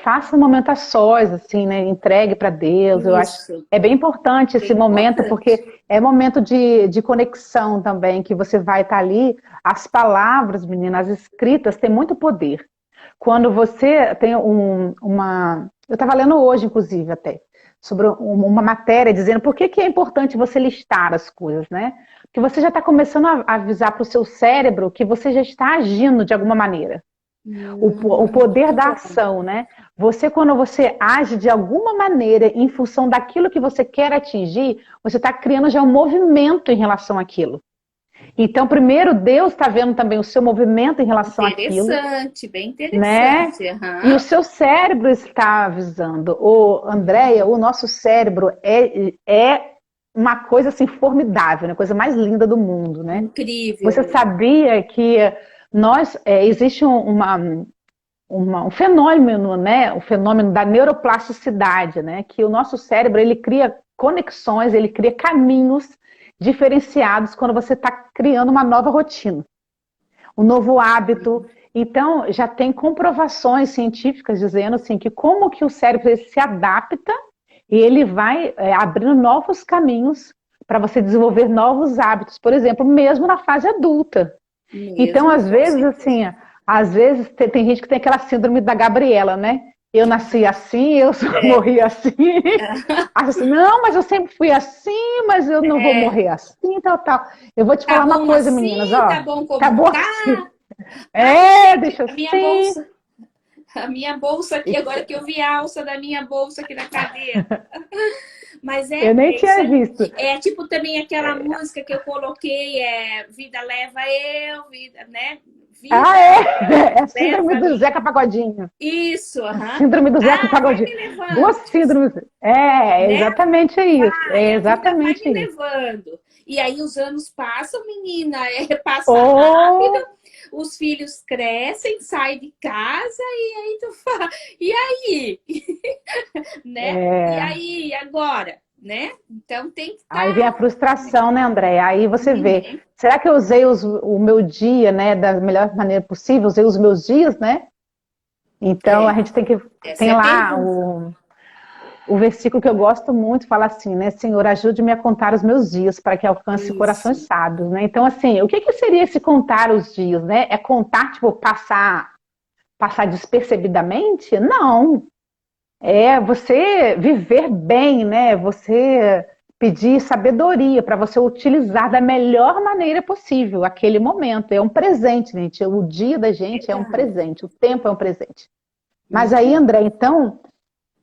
faça um momento a sós, assim, né? Entregue para Deus. Isso. Eu acho é bem importante esse momento, porque é momento de conexão também, que você vai estar ali. As palavras, meninas, as escritas têm muito poder. Quando você tem uma... Eu estava lendo hoje, inclusive, até, sobre uma matéria dizendo por que é importante você listar as coisas, né? Porque você já está começando a avisar para o seu cérebro que você já está agindo de alguma maneira. O poder Muito da bom. ação, né? Você, quando você age de alguma maneira em função daquilo que você quer atingir, você está criando já um movimento em relação àquilo. Então, primeiro, Deus está vendo também o seu movimento em relação àquilo, Interessante, bem né? interessante. E o Aham. seu cérebro está avisando. O Andréia, o nosso cérebro é uma coisa assim formidável, né? A coisa mais linda do mundo, né? Você Incrível. sabia que existe um fenômeno, né? O fenômeno da neuroplasticidade, né? Que o nosso cérebro ele cria conexões, ele cria caminhos diferenciados quando você está criando uma nova rotina, um novo hábito. Então, já tem comprovações científicas dizendo assim que como que o cérebro se adapta e ele vai abrindo novos caminhos para você desenvolver novos hábitos, por exemplo, mesmo na fase adulta. Então, Mesmo, às com vezes, certeza. assim, às vezes tem gente que tem aquela síndrome da Gabriela, né? Eu nasci assim, eu É, morri assim. Assim, não, mas eu sempre fui assim, mas eu não vou é, morrer assim, tal, tal. Eu vou te tá falar uma bom coisa, meninas, assim, tá ó. bom como Acabou assim. tá. Ai, É, gente, deixa assim. a minha bolsa aqui, agora que eu vi a alça da minha bolsa aqui na cadeira. Mas Eu nem isso tinha visto. é tipo também aquela música que eu coloquei, vida leva eu, vida, né? Vida Ah, é! É a síndrome do leva-me. Zeca Pagodinho. Isso, A aham. síndrome do Zeca Ah, vai Pagodinho. me Duas levando, tipo assim, síndromes. É né? exatamente isso. Vai, É a vida vai exatamente me isso. levando. E aí os anos passam, menina, passa rápido, Oh, os filhos crescem, saem de casa, e aí tu fala, e aí? Né? E é. aí, agora? Né? Então tem que Aí vem a estar. frustração, né, André? Aí você vê, Uhum. será que eu usei o meu dia, né, da melhor maneira possível? Usei os meus dias, né? Então a É, gente essa tem é a lá pergunta. o versículo que eu gosto muito, fala assim, né? Senhor, ajude-me a contar os meus dias para que alcance corações Isso. sábios, né? Então, assim, o que que seria esse contar os dias, né? É contar, tipo, passar despercebidamente? Não. É você viver bem, né? Você pedir sabedoria para você utilizar da melhor maneira possível aquele momento. É um presente, gente. O dia da gente é um Verdade. presente, o tempo é um presente. Mas aí, Uhum. André, então,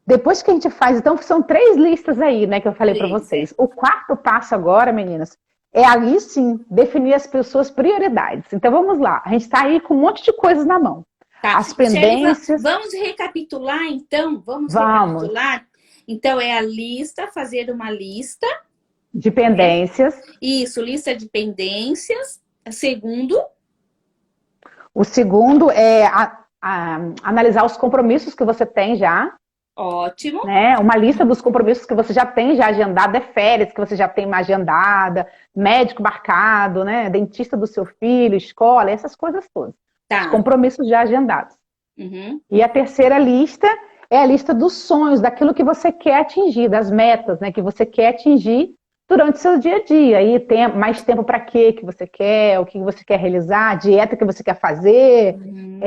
depois que a gente faz, então são três listas aí, né, que eu falei para Três, é. vocês. O quarto passo agora, meninas, é aí sim definir as pessoas prioridades. Então vamos lá, a gente está aí com um monte de coisas na mão. Tá. As Michele, pendências, vamos recapitular então? Vamos vamos, recapitular? Então, é a lista, fazer uma lista, de né? pendências. Isso, lista de pendências. Segundo, O segundo é analisar os compromissos que você tem já, ótimo. né? Uma lista dos compromissos que você já tem já agendado, é férias que você já tem uma agendada, médico marcado, né? Dentista do seu filho, escola, essas coisas todas. Os Tá. compromissos já agendados. Uhum. E a terceira lista é a lista dos sonhos, daquilo que você quer atingir, das metas, né? Que você quer atingir durante o seu dia a dia. Aí tem mais tempo para quê que você quer, o que você quer realizar, a dieta que você quer fazer, Uhum.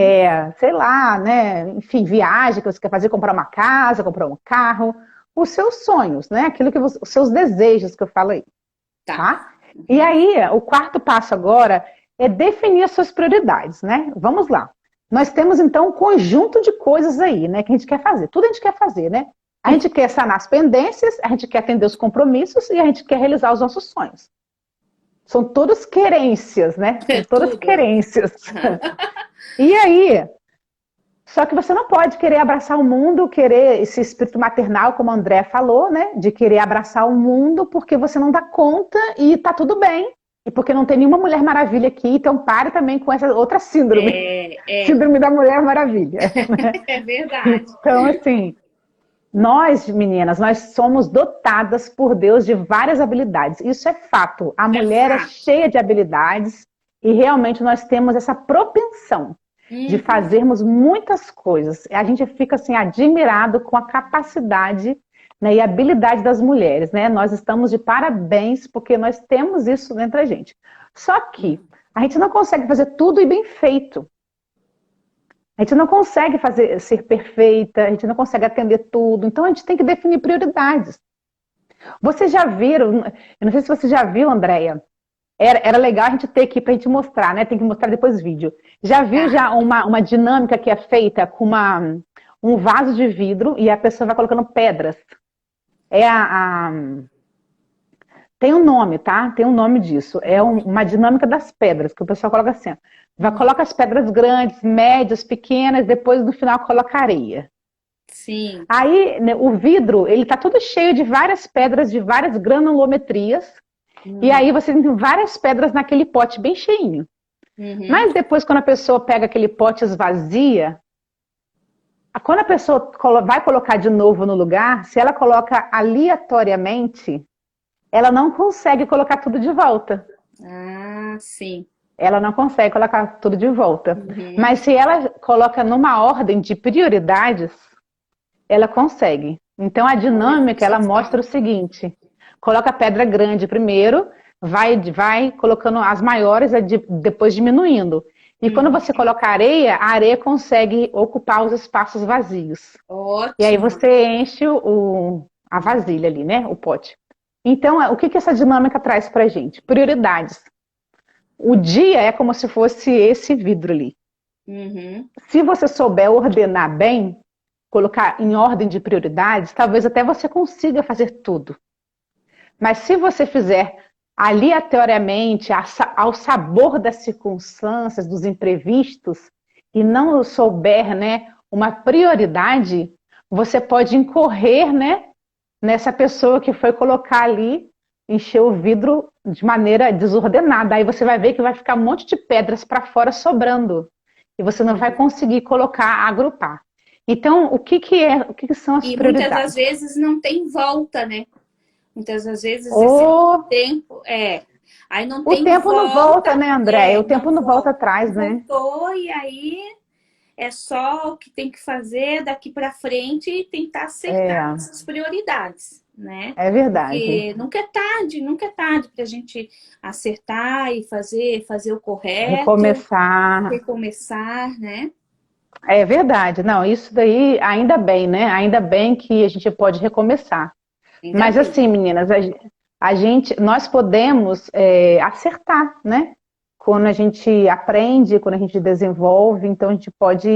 sei lá, né? Enfim, viagem que você quer fazer, comprar uma casa, comprar um carro, os seus sonhos, né? Aquilo que os seus desejos que eu falo aí, Tá. tá? E Uhum. aí, o quarto passo agora é definir as suas prioridades, né? Vamos lá. Nós temos então um conjunto de coisas aí, né, que a gente quer fazer. Tudo a gente quer fazer, né? A gente quer sanar as pendências, a gente quer atender os compromissos e a gente quer realizar os nossos sonhos. São todas querências, né? São É todas tudo. querências. E aí, só que você não pode querer abraçar o mundo, querer esse espírito maternal, como a André falou, né? De querer abraçar o mundo porque você não dá conta e tá tudo bem. E porque não tem nenhuma Mulher Maravilha aqui, então pare também com essa outra síndrome. É, Síndrome da Mulher Maravilha. é verdade. Então, assim, nós, meninas, nós somos dotadas por Deus de várias habilidades. Isso é fato. A É mulher é fato. cheia de habilidades e realmente nós temos essa propensão de Uhum. fazermos muitas coisas. A gente fica assim admirado com a capacidade, né, e habilidade das mulheres, né? Nós estamos de parabéns porque nós temos isso dentro da gente. Só que a gente não consegue fazer tudo e bem feito. A gente não consegue ser perfeita, a gente não consegue atender tudo, então a gente tem que definir prioridades. Vocês já viram, eu não sei se você já viu, Andréia, Era legal a gente ter aqui para a gente mostrar, né? Tem que mostrar depois vídeo. Já viu Tá. já uma dinâmica que é feita com um vaso de vidro e a pessoa vai colocando pedras. É tem um nome, tá? Tem um nome disso. É uma dinâmica das pedras, que o pessoal coloca assim. Ó. Coloca as pedras grandes, médias, pequenas, depois no final coloca areia. Sim. Aí, né, o vidro, ele tá todo cheio de várias pedras, de várias granulometrias. E Uhum. aí você tem várias pedras naquele pote bem cheinho. Uhum. Mas depois, quando a pessoa pega aquele pote e esvazia, quando a pessoa vai colocar de novo no lugar, se ela coloca aleatoriamente, ela não consegue colocar tudo de volta. Ah, sim. Ela não consegue colocar tudo de volta. Uhum. Mas se ela coloca numa ordem de prioridades, ela consegue. Então a Olha que dinâmica, ela mostra sensacional. o seguinte: coloca a pedra grande primeiro, vai colocando as maiores, depois diminuindo. E quando Uhum. você coloca a areia consegue ocupar os espaços vazios. E aí Ótimo. você enche a vasilha ali, né? O pote. Então, o que essa dinâmica traz pra gente? Prioridades. O dia é como se fosse esse vidro ali. Uhum. Se você souber ordenar bem, colocar em ordem de prioridades, talvez até você consiga fazer tudo. Mas se você fizer aleatoriamente, ao sabor das circunstâncias, dos imprevistos, e não souber, né, uma prioridade, você pode incorrer, né, nessa pessoa que foi colocar ali, encher o vidro de maneira desordenada. Aí você vai ver que vai ficar um monte de pedras para fora sobrando. E você não vai Uhum. conseguir colocar, agrupar. Então, o que são as E muitas das prioridades? vezes não tem volta, né? Muitas das vezes esse Ou tempo aí não o tem tempo não volta, volta, né, André? O tempo não não volta volta, atrás, não né? voltou e aí é só o que tem que fazer daqui para frente e tentar acertar É, essas prioridades, né? é verdade. Porque nunca é tarde para a gente acertar e fazer o correto, Recomeçar. recomeçar, né? É verdade. Não, isso daí, ainda bem, né? Ainda bem que a gente pode recomeçar. Ainda Mas bem. assim, meninas, nós podemos acertar, né? Quando a gente aprende, quando a gente desenvolve, então a gente pode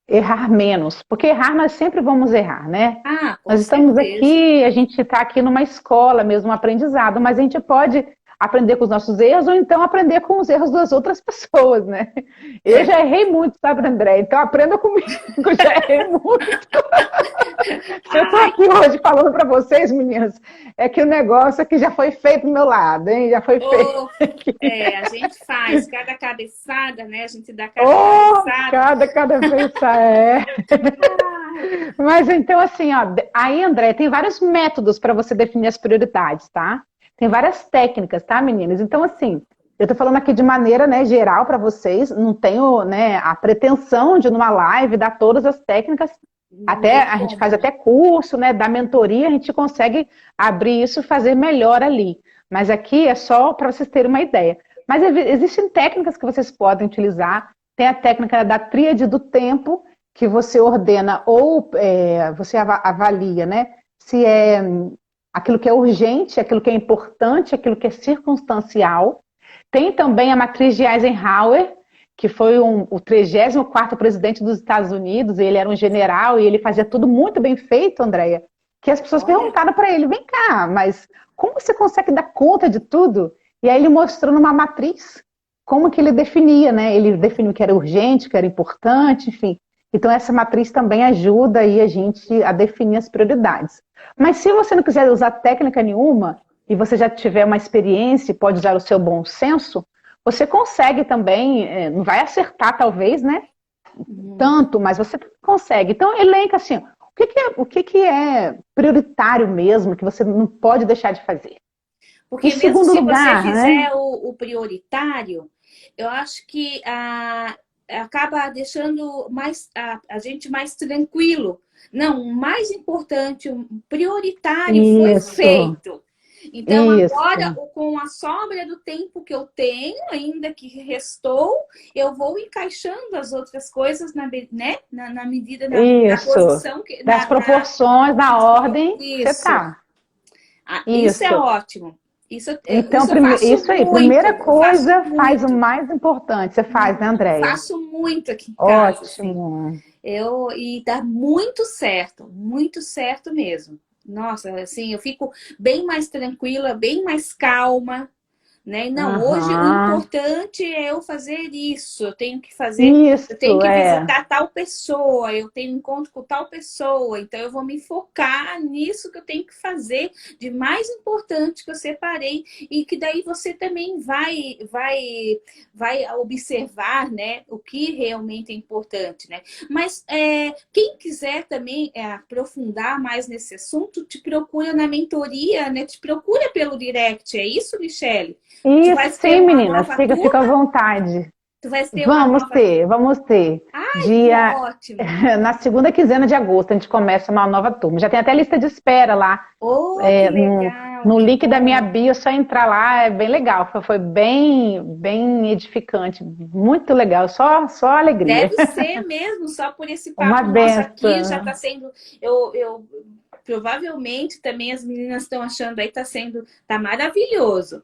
errar menos, porque errar nós sempre vamos errar, né? Ah, com Nós estamos certeza. aqui, a gente está aqui numa escola mesmo, um aprendizado, mas a gente pode aprender com os nossos erros ou então aprender com os erros das outras pessoas, né? Eu É. já errei muito, sabe, André? Então aprenda comigo, eu já errei muito. Eu estou Ai, aqui hoje falando para vocês, meninas, é que o negócio aqui já foi feito do meu lado, hein? Já foi feito ô, aqui. a gente faz cada cabeçada, né? A gente dá cada Oh, cabeçada. cada vez é. Ai, Mas então, assim, ó, aí, André, tem vários métodos para você definir as prioridades, tá? Tem várias técnicas, tá, meninas? Então, assim, eu tô falando aqui de maneira, né, geral para vocês, não tenho, né, a pretensão de numa live dar todas as técnicas. não Até tem a gente como, faz né? até curso, né, da mentoria, a gente consegue abrir isso e fazer melhor ali. Mas aqui é só para vocês terem uma ideia. Mas existem técnicas que vocês podem utilizar. Tem a técnica da tríade do tempo, que você ordena ou você avalia, né? Se é aquilo que é urgente, aquilo que é importante, aquilo que é circunstancial. Tem também a matriz de Eisenhower, que foi o 34º presidente dos Estados Unidos, ele era um general e ele fazia tudo muito bem feito, Andréia, que as pessoas Olha, perguntaram para ele, vem cá, mas como você consegue dar conta de tudo? E aí ele mostrou numa matriz como que ele definia, né? Ele definiu o que era urgente, o que era importante, enfim. Então essa matriz também ajuda aí a gente a definir as prioridades. Mas se você não quiser usar técnica nenhuma e você já tiver uma experiência e pode usar o seu bom senso, você consegue também, não vai acertar talvez, né? Tanto, mas você consegue. Então elenca assim, o que é prioritário mesmo que você não pode deixar de fazer. Em porque mesmo segundo se você lugar, né? fizer o prioritário, eu acho que acaba deixando a gente mais tranquilo. Não, o mais importante, o prioritário foi Isso, feito. Então, agora, isso, com a sobra do tempo que eu tenho, ainda que restou, eu vou encaixando as outras coisas né? na medida, na isso. posição, que, Das proporções, da ordem que você isso. tá. Isso é Isso. ótimo. Então, isso eu faço isso aí, muito, primeira eu faço coisa, faz o muito. mais importante. Você faz, né, Andréia? Faço muito aqui em casa, assim. Ótimo. E dá muito certo mesmo. Nossa, assim, eu fico bem mais tranquila, bem mais calma, né? Não, hoje o Aham. importante é eu fazer isso, eu tenho Isso, que é. visitar tal pessoa, eu tenho encontro com tal pessoa, então eu vou me focar nisso que eu tenho que fazer de mais importante que eu separei e que daí você também vai observar, né, o que realmente é importante, né? Mas quem quiser também aprofundar mais nesse assunto, te procura na mentoria, né? Te procura pelo direct, é isso, Michele? Tu Isso, vais ter sim, uma meninas, nova fica à turma? vontade. Tu vais ter uma nova turma? Vamos ter. Ai, que Dia, ótimo! na segunda quinzena de agosto, a gente começa uma nova turma. Já tem até lista de espera lá, Oh, que no, legal, no que link da minha bom! bio, é só entrar lá, é bem legal. Foi bem edificante, muito legal, só alegria. Deve ser mesmo, só por esse Uma papo nosso aqui já está benção. sendo. Provavelmente também as meninas estão achando aí, tá maravilhoso.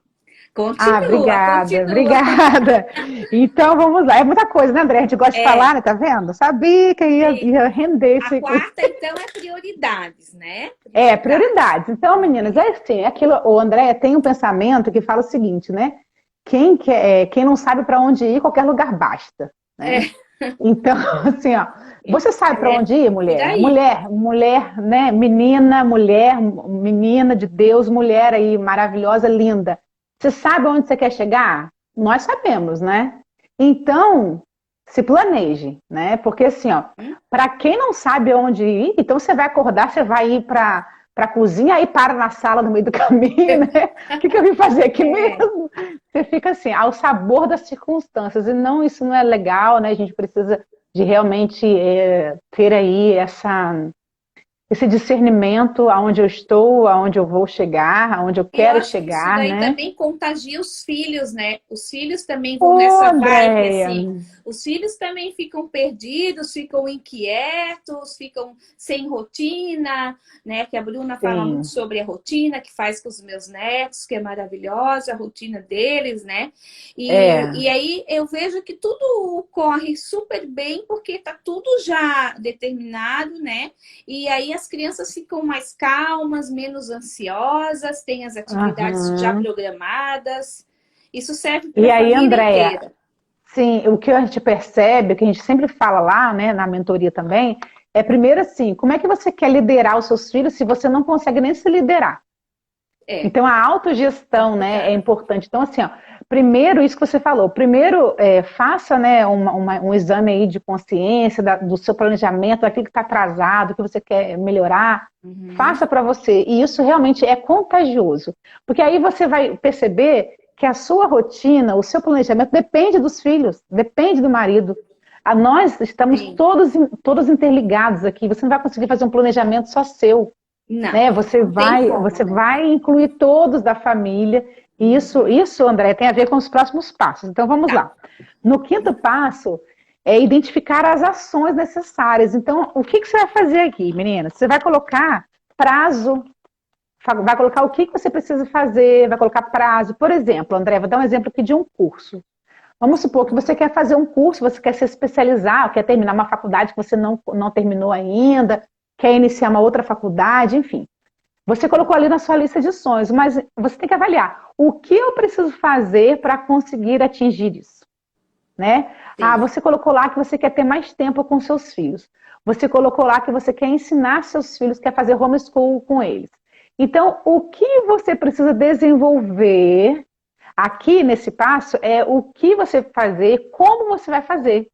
Ah, Continua, obrigada, continua. obrigada. Então vamos lá. É muita coisa, né, André? A gente gosta de falar, É, né? Tá vendo? Sabia que sim. ia render A esse. quarta, então, é prioridades, né? É, Prioridades. prioridades. Então, meninas, é assim, é aquilo, o André tem um pensamento que fala o seguinte, né? Quem não sabe para onde ir, qualquer lugar basta, né? É, Então, assim, ó, você sabe para onde ir, por mulher? aí. Mulher, né? Menina de Deus, mulher aí, maravilhosa, linda. Você sabe onde você quer chegar? Nós sabemos, né? Então, se planeje, né? Porque assim, ó, Hum? para quem não sabe onde ir, então você vai acordar, você vai ir para a cozinha, aí para na sala no meio do caminho, né? O que eu vim fazer aqui É. mesmo? Você fica assim, ao sabor das circunstâncias. E não, isso não é legal, né? A gente precisa de realmente ter aí esse discernimento aonde eu estou, aonde eu vou chegar, aonde eu E eu quero acho que isso chegar, daí né? também contagia os filhos, né? Os filhos também vão Ô, nessa vibe, Andréia! assim. Os filhos também ficam perdidos, ficam inquietos, ficam sem rotina, né? Que a Bruna fala muito Sim, sobre a rotina que faz com os meus netos, que é maravilhosa, a rotina deles, né? E é. aí eu vejo que tudo corre super bem, porque tá tudo já determinado, né? E aí as crianças ficam mais calmas, menos ansiosas, têm as atividades já Aham. programadas. Isso serve para E a aí, família Andréia, inteira. sim, o que a gente percebe, o que a gente sempre fala lá, né, na mentoria também, é primeiro assim, como é que você quer liderar os seus filhos se você não consegue nem se liderar? É Então, a autogestão, né, é complicado. importante. Então, assim, ó, primeiro, isso que você falou, primeiro, faça, né, um exame aí de consciência do seu planejamento, daquilo que está atrasado, que você quer melhorar, Uhum. faça para você. E isso realmente é contagioso, porque aí você vai perceber que a sua rotina, o seu planejamento depende dos filhos, depende do marido. Nós estamos Sim. todos interligados aqui. Você não vai conseguir fazer um planejamento só seu, Não, né? não tem como, Você né? vai incluir todos da família. E Uhum. isso, André, tem a ver com os próximos passos. Então vamos Tá. lá. No quinto passo é identificar as ações necessárias. Então, o que você vai fazer aqui, menina? Você vai colocar prazo, vai colocar o que você precisa fazer, vai colocar prazo. Por exemplo, André, vou dar um exemplo aqui de um curso. Vamos supor que você quer fazer um curso, você quer se especializar, quer terminar uma faculdade que você não terminou ainda, quer iniciar uma outra faculdade, enfim. Você colocou ali na sua lista de sonhos, mas você tem que avaliar o que eu preciso fazer para conseguir atingir isso, né? Ah, Sim. você colocou lá que você quer ter mais tempo com seus filhos. Você colocou lá que você quer ensinar seus filhos, quer fazer homeschool com eles. Então, o que você precisa desenvolver aqui nesse passo é o que você vai fazer, como você vai fazer.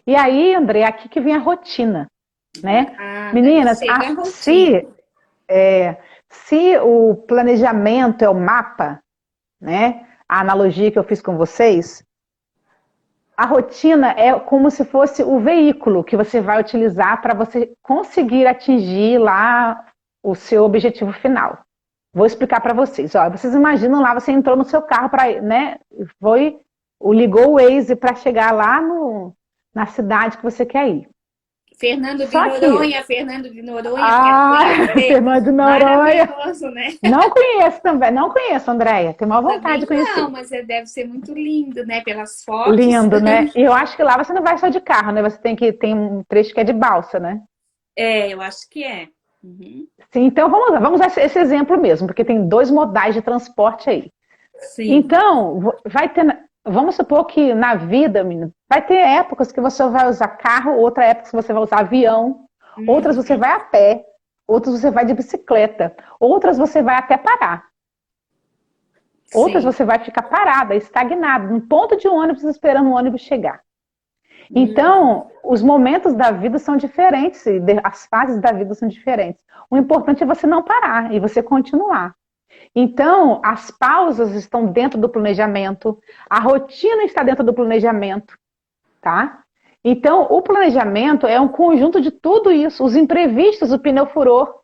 E aí, André, aqui que vem a rotina, né? Ah, daí Meninas, chega a rotina. se o planejamento é o mapa, né? A analogia que eu fiz com vocês, a rotina é como se fosse o veículo que você vai utilizar para você conseguir atingir lá o seu objetivo final. Vou explicar para vocês. Ó, vocês imaginam lá, você entrou no seu carro para, né? Ligou o Waze para chegar lá na cidade que você quer ir. Fernando de Só que, Noronha, Fernando de Noronha, conhecer. Fernando de Noronha. Maravilhoso, né? Não conheço também, não conheço, Andréia. Tenho maior vontade Também de não, conhecer. mas deve ser muito lindo, né? Pelas fotos. Lindo, né? E eu acho que lá você não vai só de carro, né? Você tem um trecho que é de balsa, né? É, eu acho que é. Uhum. Sim, então vamos lá, vamos usar esse exemplo mesmo, porque tem dois modais de transporte aí. Sim. Então, vai ter, vamos supor que na vida, menina, vai ter épocas que você vai usar carro, outra época que você vai usar avião, outras você Uhum. vai a pé, outras você vai de bicicleta, outras você vai até parar, outras Sim. você vai ficar parada, estagnada, num ponto de ônibus esperando o ônibus chegar. Uhum. Então, os momentos da vida são diferentes, as fases da vida são diferentes. O importante é você não parar e você continuar. Então, as pausas estão dentro do planejamento, a rotina está dentro do planejamento, tá? Então, o planejamento é um conjunto de tudo isso, os imprevistos, o pneu furou,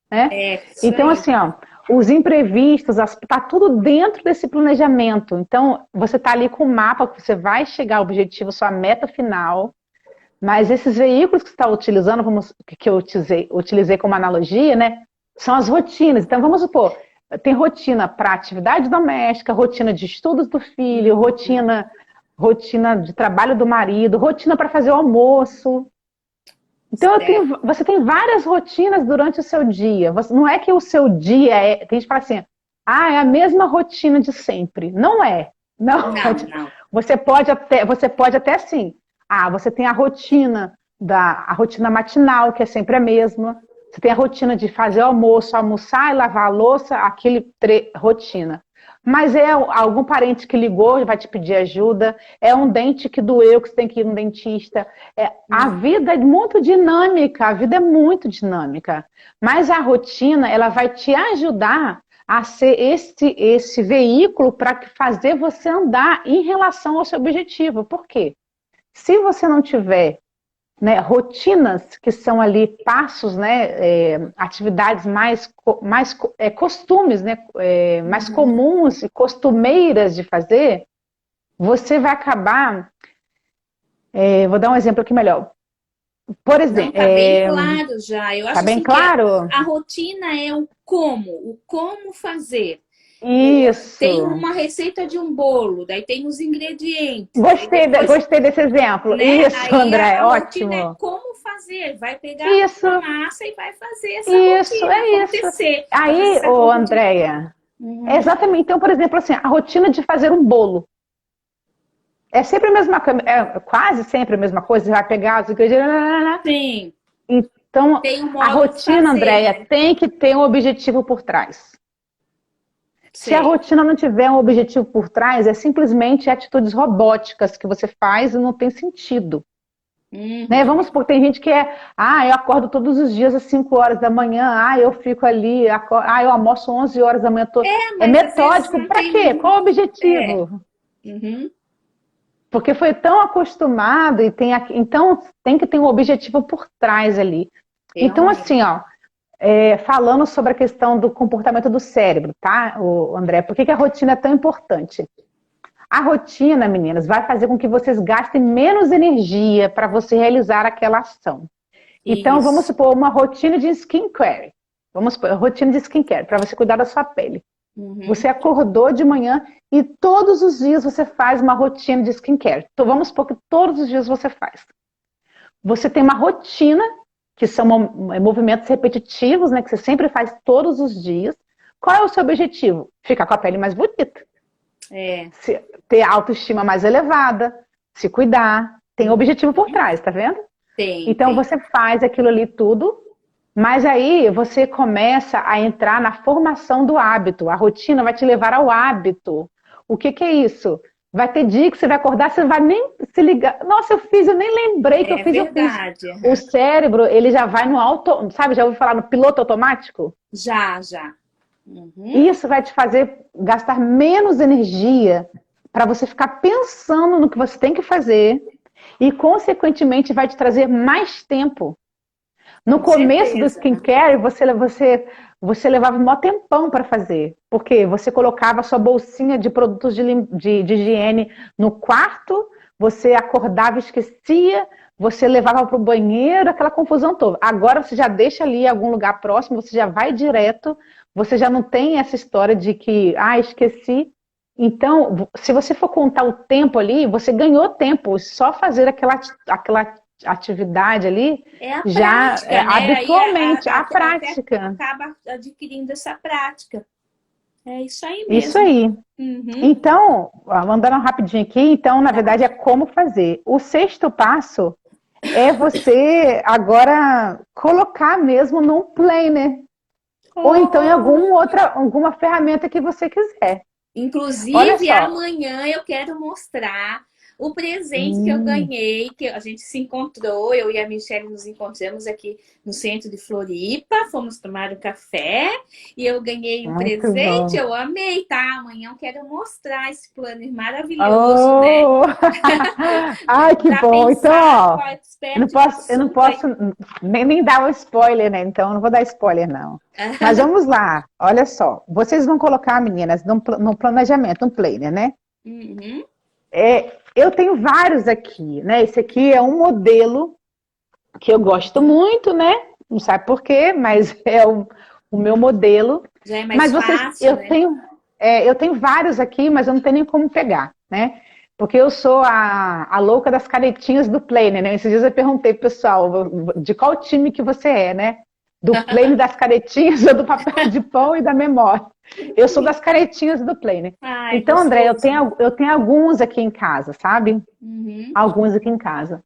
né? É, isso Então, aí. assim, ó, os imprevistos, tá tudo dentro desse planejamento. Então, você tá ali com o mapa que você vai chegar ao objetivo, sua meta final, mas esses veículos que você está utilizando, que eu utilizei como analogia, né? São as rotinas. Então, vamos supor, tem rotina para atividade doméstica, rotina de estudos do filho, Uhum. rotina de trabalho do marido, rotina para fazer o almoço. Então, Certo. você tem várias rotinas durante o seu dia. Não é que o seu dia é. Tem gente que fala assim, é a mesma rotina de sempre. Não é. Não. Não, não. Você pode até sim. Você tem a rotina matinal, que é sempre a mesma. Você tem a rotina de fazer o almoço, almoçar e lavar a louça, rotina. Mas é algum parente que ligou e vai te pedir ajuda, é um dente que doeu, que você tem que ir no dentista. A Uhum. vida é muito dinâmica, a vida é muito dinâmica. Mas a rotina, ela vai te ajudar a ser esse veículo para fazer você andar em relação ao seu objetivo. Por quê? Se você não tiver, né, rotinas que são ali passos, né, atividades costumes, né, mais Uhum. comuns e costumeiras de fazer, você vai acabar. Vou dar um exemplo aqui melhor. Por Não, exemplo, tá bem claro já. Eu tá acho bem assim que claro? a rotina é o como fazer. Tem Isso. uma receita de um bolo, daí tem os ingredientes, daí Gostei, depois, gostei desse exemplo. né? Isso, Aí André, a rotina é ótimo. como fazer. Vai pegar a mão Isso, na massa e vai fazer essa isso, rotina é isso. acontecer. Vai fazer Aí, essa ô rotina. Andréia, é Uhum. exatamente. Então, por exemplo, assim, a rotina de fazer um bolo. É sempre a mesma coisa, quase sempre a mesma coisa. Você vai pegar os ingredientes. Sim, Então, tem um a modo de rotina, fazer, Andréia, né? tem que ter um objetivo por trás. Se a Sei. rotina não tiver um objetivo por trás, é simplesmente atitudes robóticas que você faz e não tem sentido. Né? Uhum. Vamos supor, tem gente que eu acordo todos os dias às 5 horas da manhã, eu fico ali, eu almoço 11 horas da manhã, é Mas às vezes metódico, não para tem quê? Qual o muito. É. objetivo? Uhum. Porque foi tão acostumado então tem que ter um objetivo por trás ali. Então, assim, Realmente. falando sobre a questão do comportamento do cérebro, tá, André? Por que a rotina é tão importante? A rotina, meninas, vai fazer com que vocês gastem menos energia para você realizar aquela ação. Então, vamos Isso. supor uma rotina de skincare. Vamos supor, rotina de skincare, para você cuidar da sua pele. Você Uhum. acordou de manhã e todos os dias você faz uma rotina de skincare. Então, vamos supor que todos os dias você faz. Você tem uma rotina, que são movimentos repetitivos, né, que você sempre faz todos os dias. Qual é o seu objetivo? Ficar com a pele mais bonita, É. ter a autoestima mais elevada, se cuidar. Tem Uhum. objetivo por trás, tá vendo? Tem, Então tem. você faz aquilo ali tudo, mas aí você começa a entrar na formação do hábito. A rotina vai te levar ao hábito. O que é isso? Vai ter dia que você vai acordar, você vai nem se ligar. Nossa, eu nem lembrei que É eu fiz. verdade. O Uhum. cérebro, ele já vai no auto, sabe? Já ouviu falar no piloto automático? Já, já. Uhum. Isso vai te fazer gastar menos energia para você ficar pensando no que você tem que fazer e, consequentemente, vai te trazer mais tempo. No Com começo do certeza. skincare, você levava um maior tempão para fazer. Porque você colocava a sua bolsinha de produtos de higiene no quarto, você acordava e esquecia, você levava para o banheiro, aquela confusão toda. Agora você já deixa ali em algum lugar próximo, você já vai direto, você já não tem essa história de que, esqueci. Então, se você for contar o tempo ali, você ganhou tempo, só fazer aquela atividade ali, É a já prática, né? Aí habitualmente, a até prática. acaba adquirindo essa prática. É isso aí Isso mesmo. aí. Uhum. Então, mandando rapidinho aqui, então, na verdade, é como fazer. O sexto passo é você agora colocar mesmo num planner, ou então em Oh, alguma ferramenta que você quiser. Olha inclusive, só. amanhã eu quero mostrar o presente que eu Hum, ganhei, que a gente se encontrou, eu e a Michelle nos encontramos aqui no centro de Floripa, fomos tomar um café e eu ganhei um muito presente, bom. eu amei, tá? Amanhã eu quero mostrar esse planner maravilhoso, né? Oh! Ai, que Para bom. Então, pensar com ó, a expert no eu não assunto aí. posso nem dar o spoiler, né? Então, eu não vou dar spoiler, não. Mas vamos lá. Olha só. Vocês vão colocar, meninas, no planejamento, um planner, né? Uhum. Eu tenho vários aqui, né? Esse aqui é um modelo que eu gosto muito, né? Não sabe por quê, mas é o meu modelo. Já é mais Mas vocês, fácil, né? eu tenho vários aqui, mas eu não tenho nem como pegar, né? Porque eu sou a louca das canetinhas do Planner, né? Esses dias eu perguntei pro pessoal de qual time que você é, né? Do Planner das canetinhas ou do papel de pão e da memória. Eu sou das canetinhas do Planner. Ai, Então, André, gostoso. eu tenho alguns aqui em casa, sabe? Uhum. Alguns aqui em casa.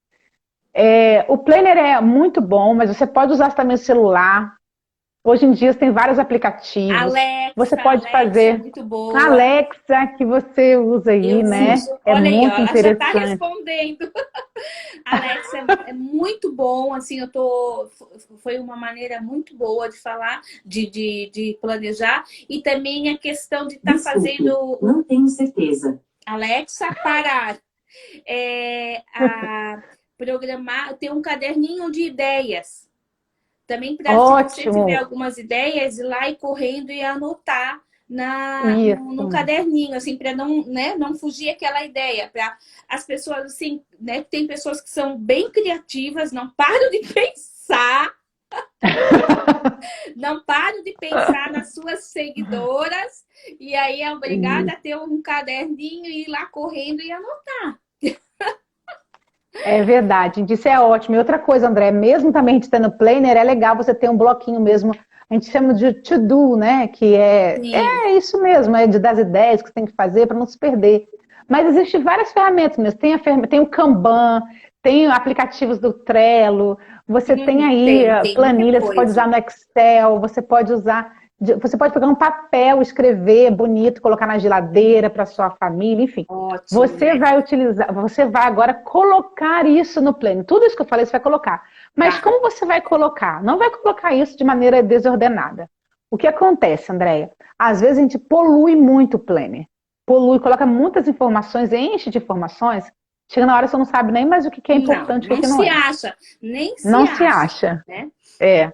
O Planner é muito bom, mas você pode usar também o celular. Hoje em dia tem vários aplicativos. Você pode Alexa é fazer muito a boa. Alexa que você usa Eu aí, né? uso. É Olha aí, ó, muito ela já está interessante. respondendo. Alexa é muito bom, assim, foi uma maneira muito boa de falar, de planejar, e também a questão de estar fazendo. Não tenho certeza. Alexa, parar. Programar, ter um caderninho de ideias. Também para, se você tiver Ótimo. algumas ideias, ir lá e correndo e anotar no Isso. caderninho, assim, para não, né, não fugir aquela ideia. Para as pessoas, assim, né, tem pessoas que são bem criativas, não param de pensar, não param de pensar nas suas seguidoras, e aí é obrigada a ter um caderninho e ir lá correndo e anotar. É verdade, isso é ótimo. E outra coisa, André, mesmo também a gente tendo planner, é legal você ter um bloquinho mesmo. A gente chama de to-do, né? Que Sim. é isso mesmo, das ideias que você tem que fazer para não se perder. Mas existem várias ferramentas mesmo. Tem o Kanban, tem aplicativos do Trello, você tem aí Tem muita planilha, você pode coisa. usar no Excel, você pode pegar um papel, escrever bonito, colocar na geladeira para sua família, enfim. Ótimo, né? Você vai agora colocar isso no plano. Tudo isso que eu falei, você vai colocar. Mas Tá. como você vai colocar? Não vai colocar isso de maneira desordenada. O que acontece, Andréia? Às vezes a gente polui muito o planner. Polui, coloca muitas informações, enche de informações. Chega na hora você não sabe nem mais o que é Não, importante e o não que não se é. acha, nem se Não se acha, acha. né? É.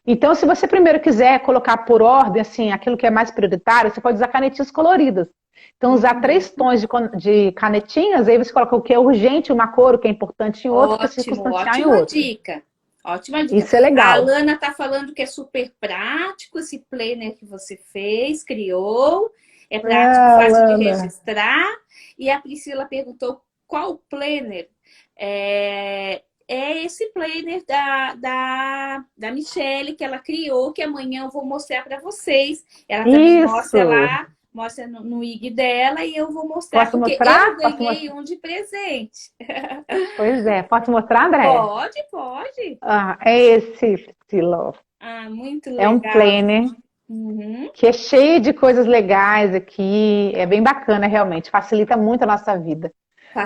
Então, se você primeiro quiser colocar por ordem, assim, aquilo que é mais prioritário, você pode usar canetinhas coloridas. Então, usar Uhum. 3 tons de canetinhas, aí você coloca o que é urgente em uma cor, o que é importante em outro, o que é Ótimo, circunstancial em ótima outro. dica. Ótima dica. Isso é A legal. Alana tá falando que é super prático esse planner que você fez, criou. É prático, Ah, fácil de Lana. registrar. E a Priscila perguntou qual planner. É esse planner da Michelle que ela criou, que amanhã eu vou mostrar para vocês. Ela também mostra Isso. lá, mostra no IG dela e eu vou mostrar, Posso porque eu mostrar? ganhei um de presente. Pois é. Posso mostrar, Andréia? Pode, pode. É esse, Priscila. Ah, muito É um legal. planner Uhum. que é cheio de coisas legais aqui. É bem bacana, realmente. Facilita muito a nossa vida.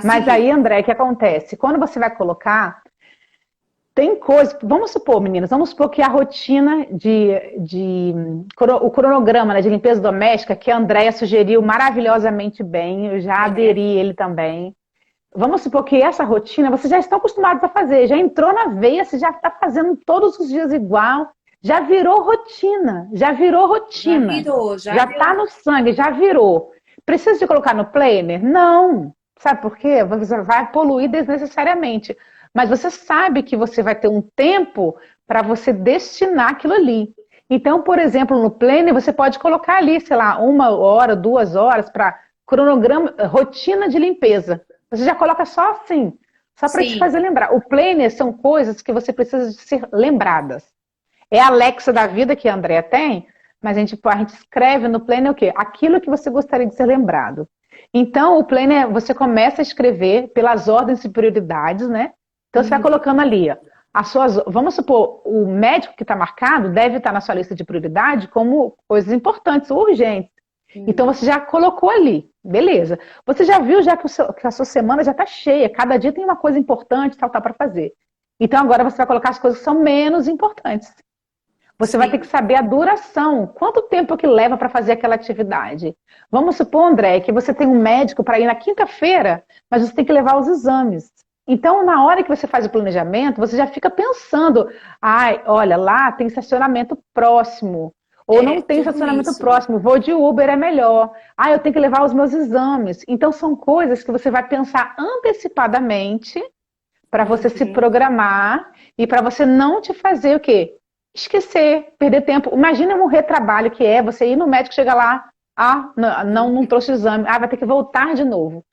Mas aí, Facilita. André, o que acontece? Quando você vai colocar, tem coisa. Vamos supor, meninas, vamos supor que a rotina o cronograma, né, de limpeza doméstica, que a Andréia sugeriu maravilhosamente bem, eu já É. aderi ele também. Vamos supor que essa rotina vocês já estão acostumados a fazer, já entrou na veia, você já está fazendo todos os dias igual, já virou rotina, já virou Já rotina, virou, já já está virou. no sangue, já virou. Precisa de colocar no planner? Não. Sabe por quê? Você vai poluir desnecessariamente. Mas você sabe que você vai ter um tempo para você destinar aquilo ali. Então, por exemplo, no Planner, você pode colocar ali, sei lá, 1 hora, 2 horas para cronograma, rotina de limpeza. Você já coloca só assim, só para te Sim, fazer lembrar. O Planner são coisas que você precisa de ser lembradas. É a Alexa da vida que a Andrea tem, mas a gente escreve no Planner o quê? Aquilo que você gostaria de ser lembrado. Então, o Planner, você começa a escrever pelas ordens e prioridades, né? Então, você vai uhum, colocando ali, ó, vamos supor, o médico que está marcado deve estar na sua lista de prioridade como coisas importantes, urgentes. Então, uhum. você já colocou ali, beleza. Você já viu já que a sua semana já está cheia, cada dia tem uma coisa importante, tal, tal, para fazer. Então, agora você vai colocar as coisas que são menos importantes. Você vai ter que Sim. saber a duração, quanto tempo que leva para fazer aquela atividade. Vamos supor, André, que você tem um médico para ir na quinta-feira, mas você tem que levar os exames. Então, na hora que você faz o planejamento, você já fica pensando, ai, olha, lá tem estacionamento próximo, ou não É tem tudo estacionamento isso, né? próximo, vou de Uber é melhor. Ah, eu tenho que levar os meus exames. Então, são coisas que você vai pensar antecipadamente para você se Uhum. programar e para você não te fazer o quê? Esquecer, perder tempo. Imagina um retrabalho que é você ir no médico, chegar lá, não trouxe o exame, vai ter que voltar de novo.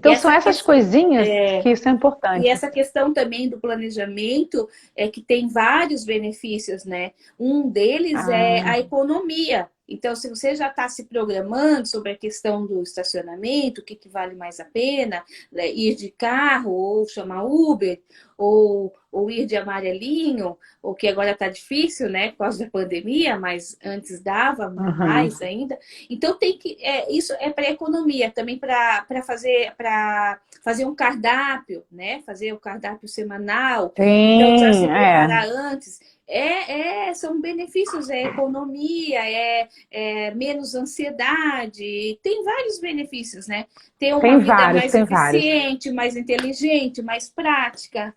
E Então são essa, essas ques- coisinhas é, que são e importantes. essa questão também do planejamento é que tem vários benefícios, né? Um deles é Ah, a economia. Então, se você já está se programando sobre a questão do estacionamento, o que, que vale mais a pena, né? Ir de carro ou chamar Uber, ou ir de amarelinho, o que agora está difícil, né, por causa da pandemia, mas antes dava uhum. mais ainda. Então, isso é para economia, também para fazer um cardápio, né? Fazer o cardápio semanal. Então, já se Sim, preparar antes. São benefícios, é economia, é menos ansiedade, tem vários benefícios, né? Ter uma tem vida vários, mais tem vários. eficiente, mais inteligente, mais prática.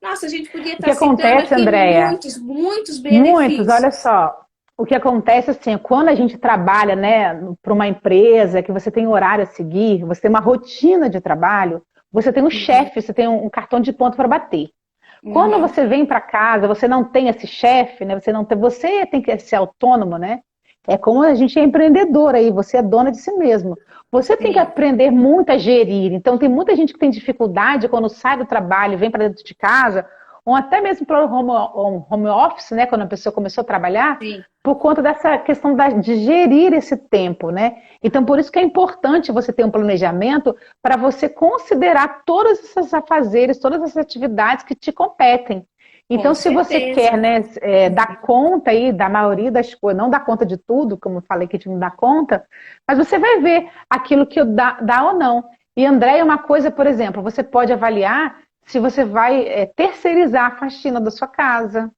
Nossa, a gente podia O estar que citando acontece, aqui Andréia? muitos, muitos Muitos, olha benefícios. só. O que acontece assim, quando a gente trabalha, né, para uma empresa, que você tem horário a seguir, você tem uma rotina de trabalho, você tem um Uhum, chefe, você tem um cartão de ponto para bater. Quando uhum, você vem para casa, você não tem esse chefe, né? Você tem que ser autônomo, né? É como a gente é empreendedor aí, você é dona de si mesmo. Você tem que sim. aprender muito a gerir. Então, tem muita gente que tem dificuldade quando sai do trabalho e vem para dentro de casa, ou até mesmo para o home office, né? Quando a pessoa começou a trabalhar, Sim, por conta dessa questão de gerir esse tempo, né? Então, por isso que é importante você ter um planejamento para você considerar todos esses afazeres, todas essas atividades que te competem. com Então, se você quer, certeza. né, dar conta aí da maioria das coisas, não dar conta de tudo, como eu falei que a gente não dá conta, mas você vai ver aquilo que dá ou não. E, André, uma coisa, por exemplo, você pode avaliar se você vai terceirizar a faxina da sua casa,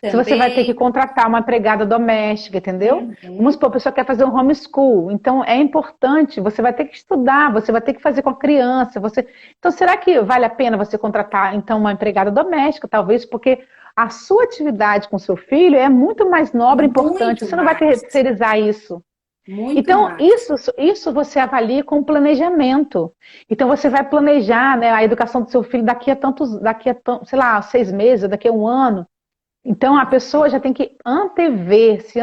se você vai ter que Também. contratar uma empregada doméstica, entendeu? Vamos Uhum. supor, a pessoa quer fazer um homeschool, então é importante, você vai ter que estudar, você vai ter que fazer com a criança, Então, será que vale a pena você contratar, então, uma empregada doméstica, talvez, porque a sua atividade com seu filho é muito mais nobre e importante, Muito você não vai mais. terceirizar isso. Muito Então, mais. isso você avalia com planejamento. Então, você vai planejar, né, a educação do seu filho sei lá, 6 meses, daqui a um ano. Então, a pessoa já tem que antever, se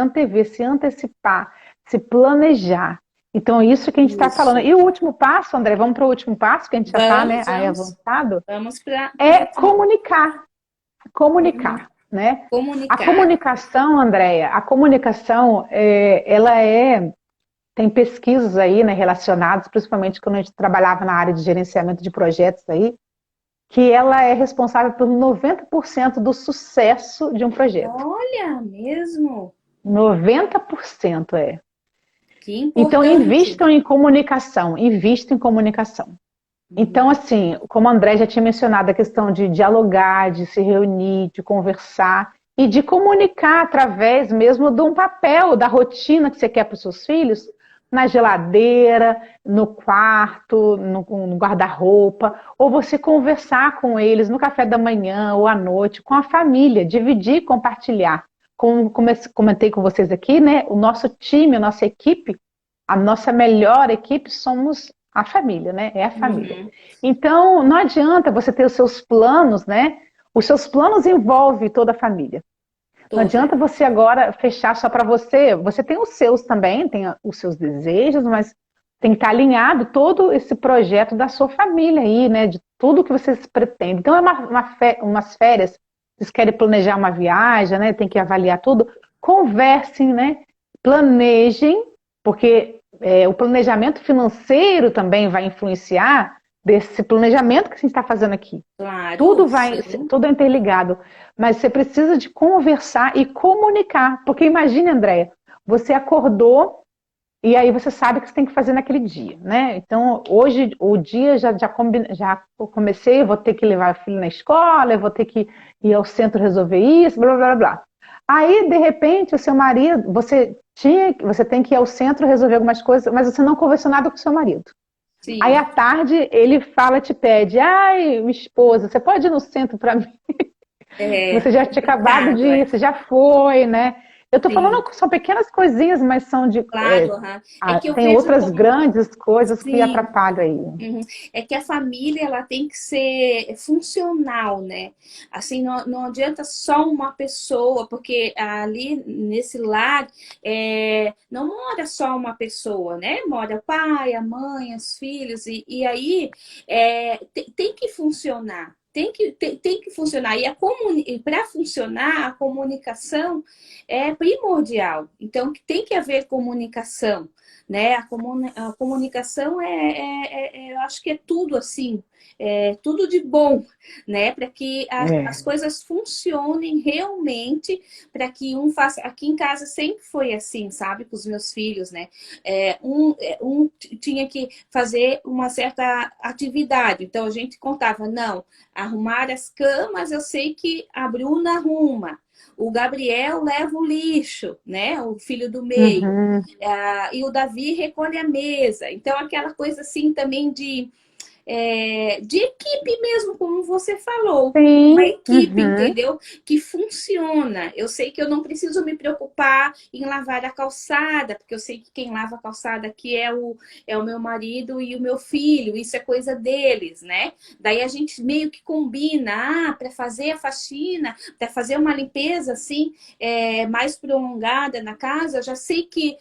antecipar, se planejar. Então, isso que a gente está falando. Isso. E o último passo, André, vamos para o último passo, que a gente já está, né, Vamos, aí vamos. avançado, Vamos para o é último. comunicar. Uhum. Comunicar, né? A Comunicar. comunicação, Andréia, a comunicação, tem pesquisas aí, né, relacionadas, principalmente quando a gente trabalhava na área de gerenciamento de projetos aí, que ela é responsável por 90% do sucesso de um projeto. Olha, mesmo. 90% é. Que Então, importante. invistam em comunicação. Então, Uhum. assim, como a André já tinha mencionado, a questão de dialogar, de se reunir, de conversar e de comunicar através mesmo de um papel, da rotina que você quer para os seus filhos, na geladeira, no quarto, no guarda-roupa, ou você conversar com eles no café da manhã ou à noite, com a família, dividir, compartilhar. Como eu comentei com vocês aqui, né? O nosso time, a nossa equipe, a nossa melhor equipe somos a família, né? É a família. Uhum. Então, não adianta você ter os seus planos, né? Os seus planos envolvem toda a família. Não Toda. adianta você agora fechar só para você. Você tem os seus também, tem os seus desejos, mas tem que estar alinhado todo esse projeto da sua família aí, né? De tudo que vocês pretendem. Então, é umas férias, vocês querem planejar uma viagem, né? Tem que avaliar tudo. Conversem, né? Planejem, porque o planejamento financeiro também vai influenciar desse planejamento que a gente está fazendo aqui. Claro, Tudo vai, sim. tudo é interligado. Mas você precisa de conversar e comunicar. Porque imagine, Andréia, você acordou e aí você sabe o que você tem que fazer naquele dia, né? Então, hoje, o dia já comecei, eu vou ter que levar o filho na escola, eu vou ter que ir ao centro resolver isso, blá, blá, blá. Aí, de repente, o seu marido, você tem que ir ao centro resolver algumas coisas, mas você não conversou nada com o seu marido. Aí, à Sim. tarde, ele fala, te pede, ai, minha esposa, você pode ir no centro para mim? É, Você já tinha acabado de complicado, ir, é. você já foi, né? Eu tô falando Sim, que são pequenas coisinhas, mas são claro, aham. É que eu tem vejo outras como, grandes coisas que sim, atrapalham aí. uhum. É que a família ela tem que ser funcional, né? Assim, não adianta só uma pessoa, porque ali nesse lar não mora só uma pessoa, né? Mora o pai, a mãe, os filhos, e aí tem que funcionar. Tem que funcionar. E para funcionar, a comunicação é primordial. Então, tem que haver comunicação, né? A comunicação eu acho que é tudo assim, tudo de bom, né? Para que É, as coisas funcionem realmente, para que um faça. Aqui em casa sempre foi assim, sabe? Com os meus filhos, né? Um tinha que fazer uma certa atividade, então a gente contava, não, arrumar as camas, eu sei que a Bruna arruma. O Gabriel leva o lixo, né? O filho do meio. uhum, E o Davi recolhe a mesa. Então, aquela coisa assim também de equipe mesmo, como você falou. Uma sim, equipe, uhum, entendeu? Que funciona. Eu sei que eu não preciso me preocupar em lavar a calçada, porque eu sei que quem lava a calçada aqui é o meu marido e o meu filho, isso é coisa deles, né? Daí a gente meio que combina, para fazer a faxina, para fazer uma limpeza assim, mais prolongada na casa, eu já sei que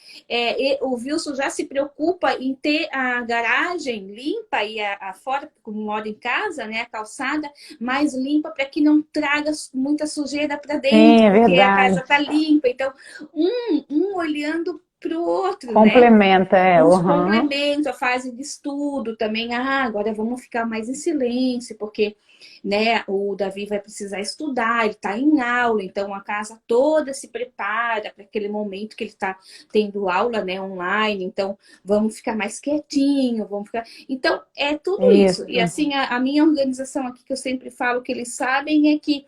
o Wilson já se preocupa em ter a garagem limpa e a fora, como mora em casa, né, a calçada mais limpa para que não traga muita sujeira para dentro, sim, é porque a verdade. casa tá limpa. Então, um olhando para o outro, né? Complementa, Uns uhum. complementos, a fase de estudo também. Agora vamos ficar mais em silêncio, porque né, o Davi vai precisar estudar, ele está em aula, então a casa toda se prepara para aquele momento que ele está tendo aula, né, online. Então vamos ficar mais quietinho, vamos ficar. Então é tudo isso. E Isso, assim, a minha organização aqui, que eu sempre falo que eles sabem, é que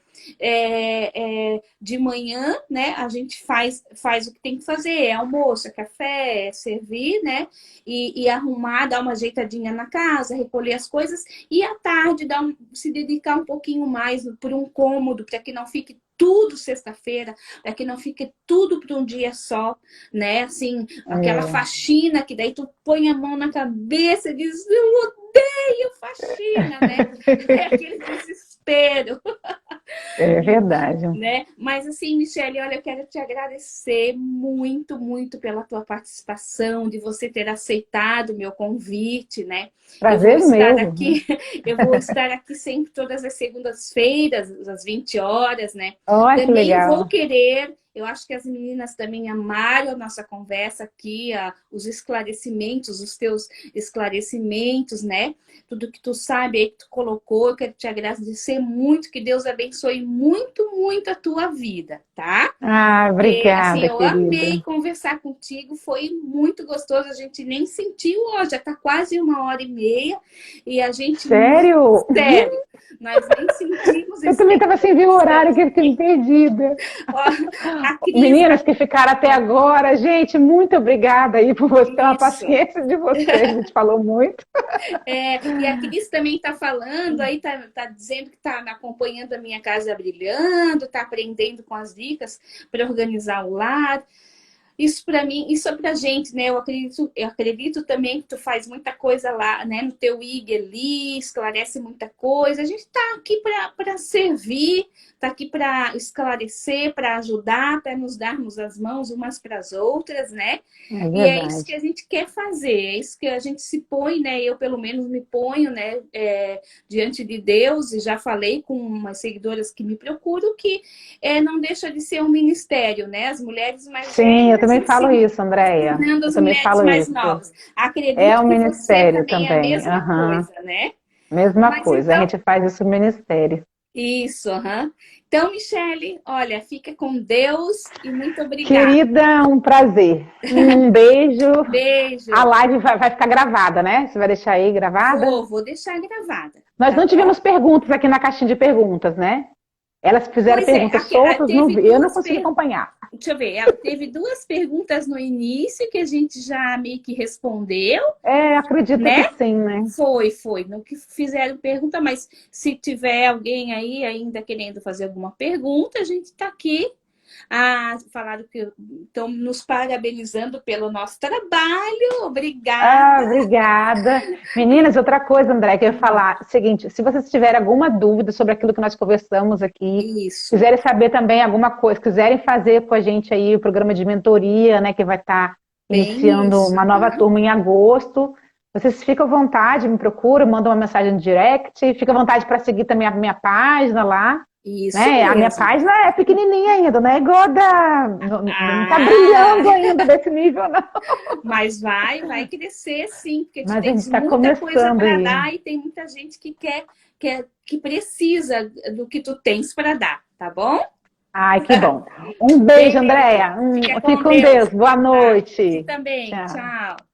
de manhã, né, a gente faz o que tem que fazer, é almoço, é café, é servir, né, e arrumar, dar uma ajeitadinha na casa, recolher as coisas, e à tarde se dedicar um pouquinho mais por um cômodo, para que não fique tudo sexta-feira, para que não fique tudo para um dia só, né? Assim, aquela é, faxina que daí tu põe a mão na cabeça e diz, eu odeio faxina, né? É aquele desespero. é verdade. Né? Mas assim, Michele, olha, eu quero te agradecer muito, muito pela tua participação, de você ter aceitado o meu convite, né? Eu vou Prazer estar meu. aqui, eu vou estar aqui sempre todas as segundas-feiras, às 20 horas, né? Olha que Também vou legal. querer, eu acho que as meninas também amaram a nossa conversa aqui, os esclarecimentos, os teus esclarecimentos, né? Tudo que tu sabe aí que tu colocou, eu quero te agradecer muito, que Deus abençoe muito, muito a tua vida, tá? Ah, E, assim, obrigada, eu amei querida. conversar contigo, foi muito gostoso, a gente nem sentiu, ó, já tá quase 1h30 e a gente, Sério? sério, nós nem sentimos Eu esse também tempo estava sem ver o horário passando. que eu fiquei perdida. Ó, a Cris, Meninas que ficaram até agora, gente, muito obrigada aí por você, pela isso. paciência de vocês. A gente falou muito. E a Cris também está falando, aí tá dizendo que está acompanhando a minha casa brilhando, está aprendendo com as dicas para organizar o lar. Isso para mim, isso é pra gente, né? Eu acredito também que tu faz muita coisa lá, né? No teu IG ali, esclarece muita coisa. A gente tá aqui para servir, tá aqui para esclarecer, para ajudar, para nos darmos as mãos umas para as outras, né? É E é isso verdade. que a gente quer fazer, é isso que a gente se põe, né? Eu, pelo menos, me ponho, né, diante de Deus, e já falei com umas seguidoras que me procuram que não deixa de ser um ministério, né? As mulheres mais Sim, eu velhas também falo isso, Andréia. ensinando Eu as também mulheres falo mais isso. novas. É Acredito um que você ministério também é a também. mesma Aham. coisa, né? Mesma Mas coisa. A então, gente faz isso no ministério. isso, aham. Então, Michele, olha, fica com Deus e muito obrigada. Querida, um prazer. Um beijo. A Beijo. live vai ficar gravada, né? Você vai deixar aí gravada? Vou deixar gravada, Nós tá não bom? tivemos perguntas aqui na caixinha de perguntas, né? Elas fizeram Pois é, perguntas soltas, teve eu não duas consegui perguntas. acompanhar. Deixa eu ver, teve duas perguntas no início que a gente já meio que respondeu, É, acredito que né? sim, né? Foi. No que fizeram pergunta, mas se tiver alguém aí ainda querendo fazer alguma pergunta, a gente está aqui. Falaram que estão nos parabenizando pelo nosso trabalho. Obrigada. Ah, obrigada. Meninas, outra coisa, André, que eu ia falar, seguinte, se vocês tiverem alguma dúvida sobre aquilo que nós conversamos aqui, Isso. quiserem saber também alguma coisa, quiserem fazer com a gente aí o programa de mentoria, né, que vai estar Bem iniciando isso. uma nova turma em agosto, vocês ficam à vontade, me procuram, mandam uma mensagem no direct, fica à vontade para seguir também a minha página lá, Isso né? A minha mesmo. página é pequenininha ainda, não é igual a da... Não está Ah, brilhando ainda desse nível, não. mas vai crescer sim, porque tu Mas a gente tens está muita coisa começando para aí. dar e tem muita gente que precisa do que tu tens para dar, tá bom? Ai, que bom. Um beijo, Beijo. Andréia. Fica Fique com com Deus. Deus. Boa Tá. Você noite. também. Tchau. Tchau.